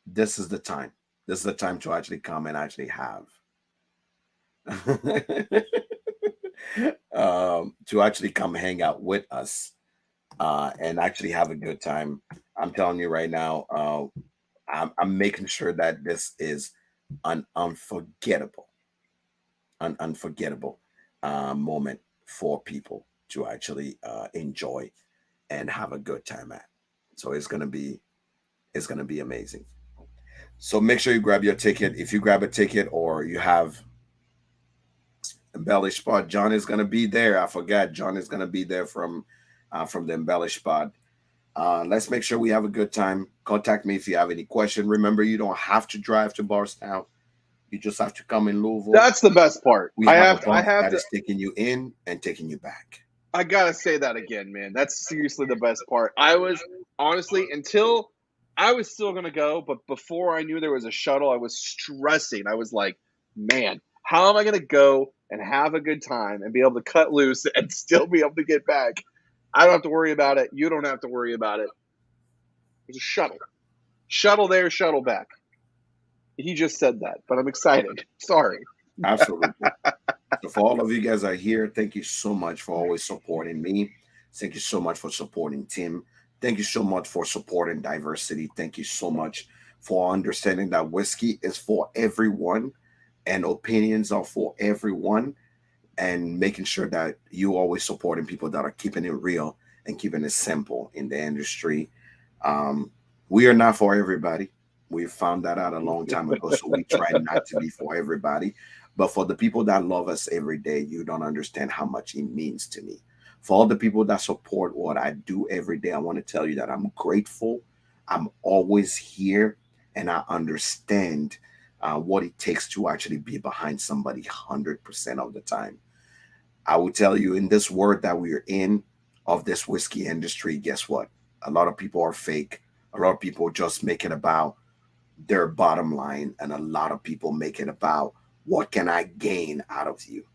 This is the time. This is the time to actually come and actually have. To actually come hang out with us and actually have a good time. I'm telling you right now, I'm making sure that this is an unforgettable moment for people to actually enjoy and have a good time at. So it's gonna be amazing. So make sure you grab your ticket. If you grab a ticket or you have Embellish Spot, John is gonna be there. I forgot John is gonna be there from the Embellish Spot. Let's make sure we have a good time. Contact me if you have any question. Remember, you don't have to drive to Barstown. You just have to come in Louisville. That's the best part. We I have a have to, I bus have that to, is taking you in and taking you back. I gotta say that again, man. That's seriously the best part. I was honestly until I was still gonna go, but before I knew there was a shuttle, I was stressing. I was like, man, how am I gonna go and have a good time and be able to cut loose and still be able to get back? I don't have to worry about it. You don't have to worry about it. There's a shuttle. Shuttle there, shuttle back. He just said that, but I'm excited. Sorry. Absolutely. So for all of you guys are here, thank you so much for always supporting me. Thank you so much for supporting Tim. Thank you so much for supporting diversity. Thank you so much for understanding that whiskey is for everyone and opinions are for everyone and making sure that you always supporting people that are keeping it real and keeping it simple in the industry. Um, we are not for everybody. We found that out a long time ago, so we try not to be for everybody. But for the people that love us every day, you don't understand how much it means to me. For all the people that support what I do every day, I want to tell you that I'm grateful. I'm always here, and I understand what it takes to actually be behind somebody 100% of the time. I will tell you in this world that we're in of this whiskey industry, guess what? A lot of people are fake. A lot of people just make it about their bottom line, and a lot of people make it about what can I gain out of you.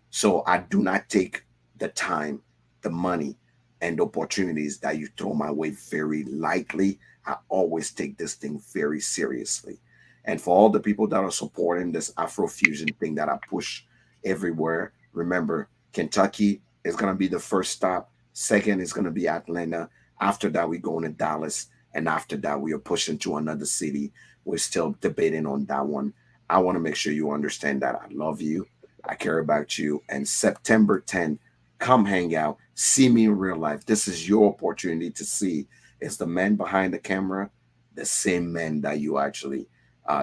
So I do not take the time, the money, and the opportunities that you throw my way very lightly. I always take this thing very seriously. And for all the people that are supporting this Afrofusion thing that I push everywhere, remember Kentucky is going to be the first stop. Second is going to be Atlanta. After that, we're going to Dallas. And after that, we are pushing to another city. We're still debating on that one. I want to make sure you understand that I love you. I care about you. And September 10th, come hang out. See me in real life. This is your opportunity to see is the man behind the camera the same man that you actually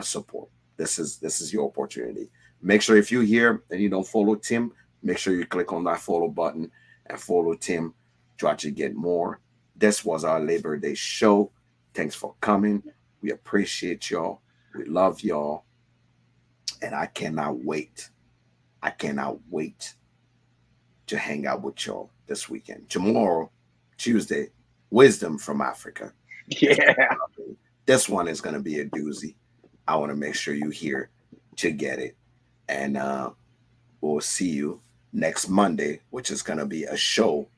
support. This is your opportunity. Make sure if you're here and you don't follow Tim, make sure you click on that follow button and follow Tim to actually get more. This was our Labor Day show. Thanks for coming. We appreciate y'all. We love y'all. And I cannot wait. I cannot wait to hang out with y'all this weekend. Tomorrow, Tuesday, Wisdom from Africa. It's Yeah. this one is going to be a doozy. I want to make sure you here to get it. And we'll see you next Monday, which is going to be a show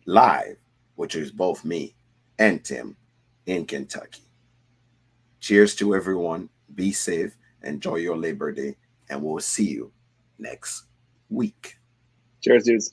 live, which is both me and Tim in Kentucky. Cheers to everyone. Be safe. Enjoy your Labor Day. And we'll see you next week. Cheers, dudes.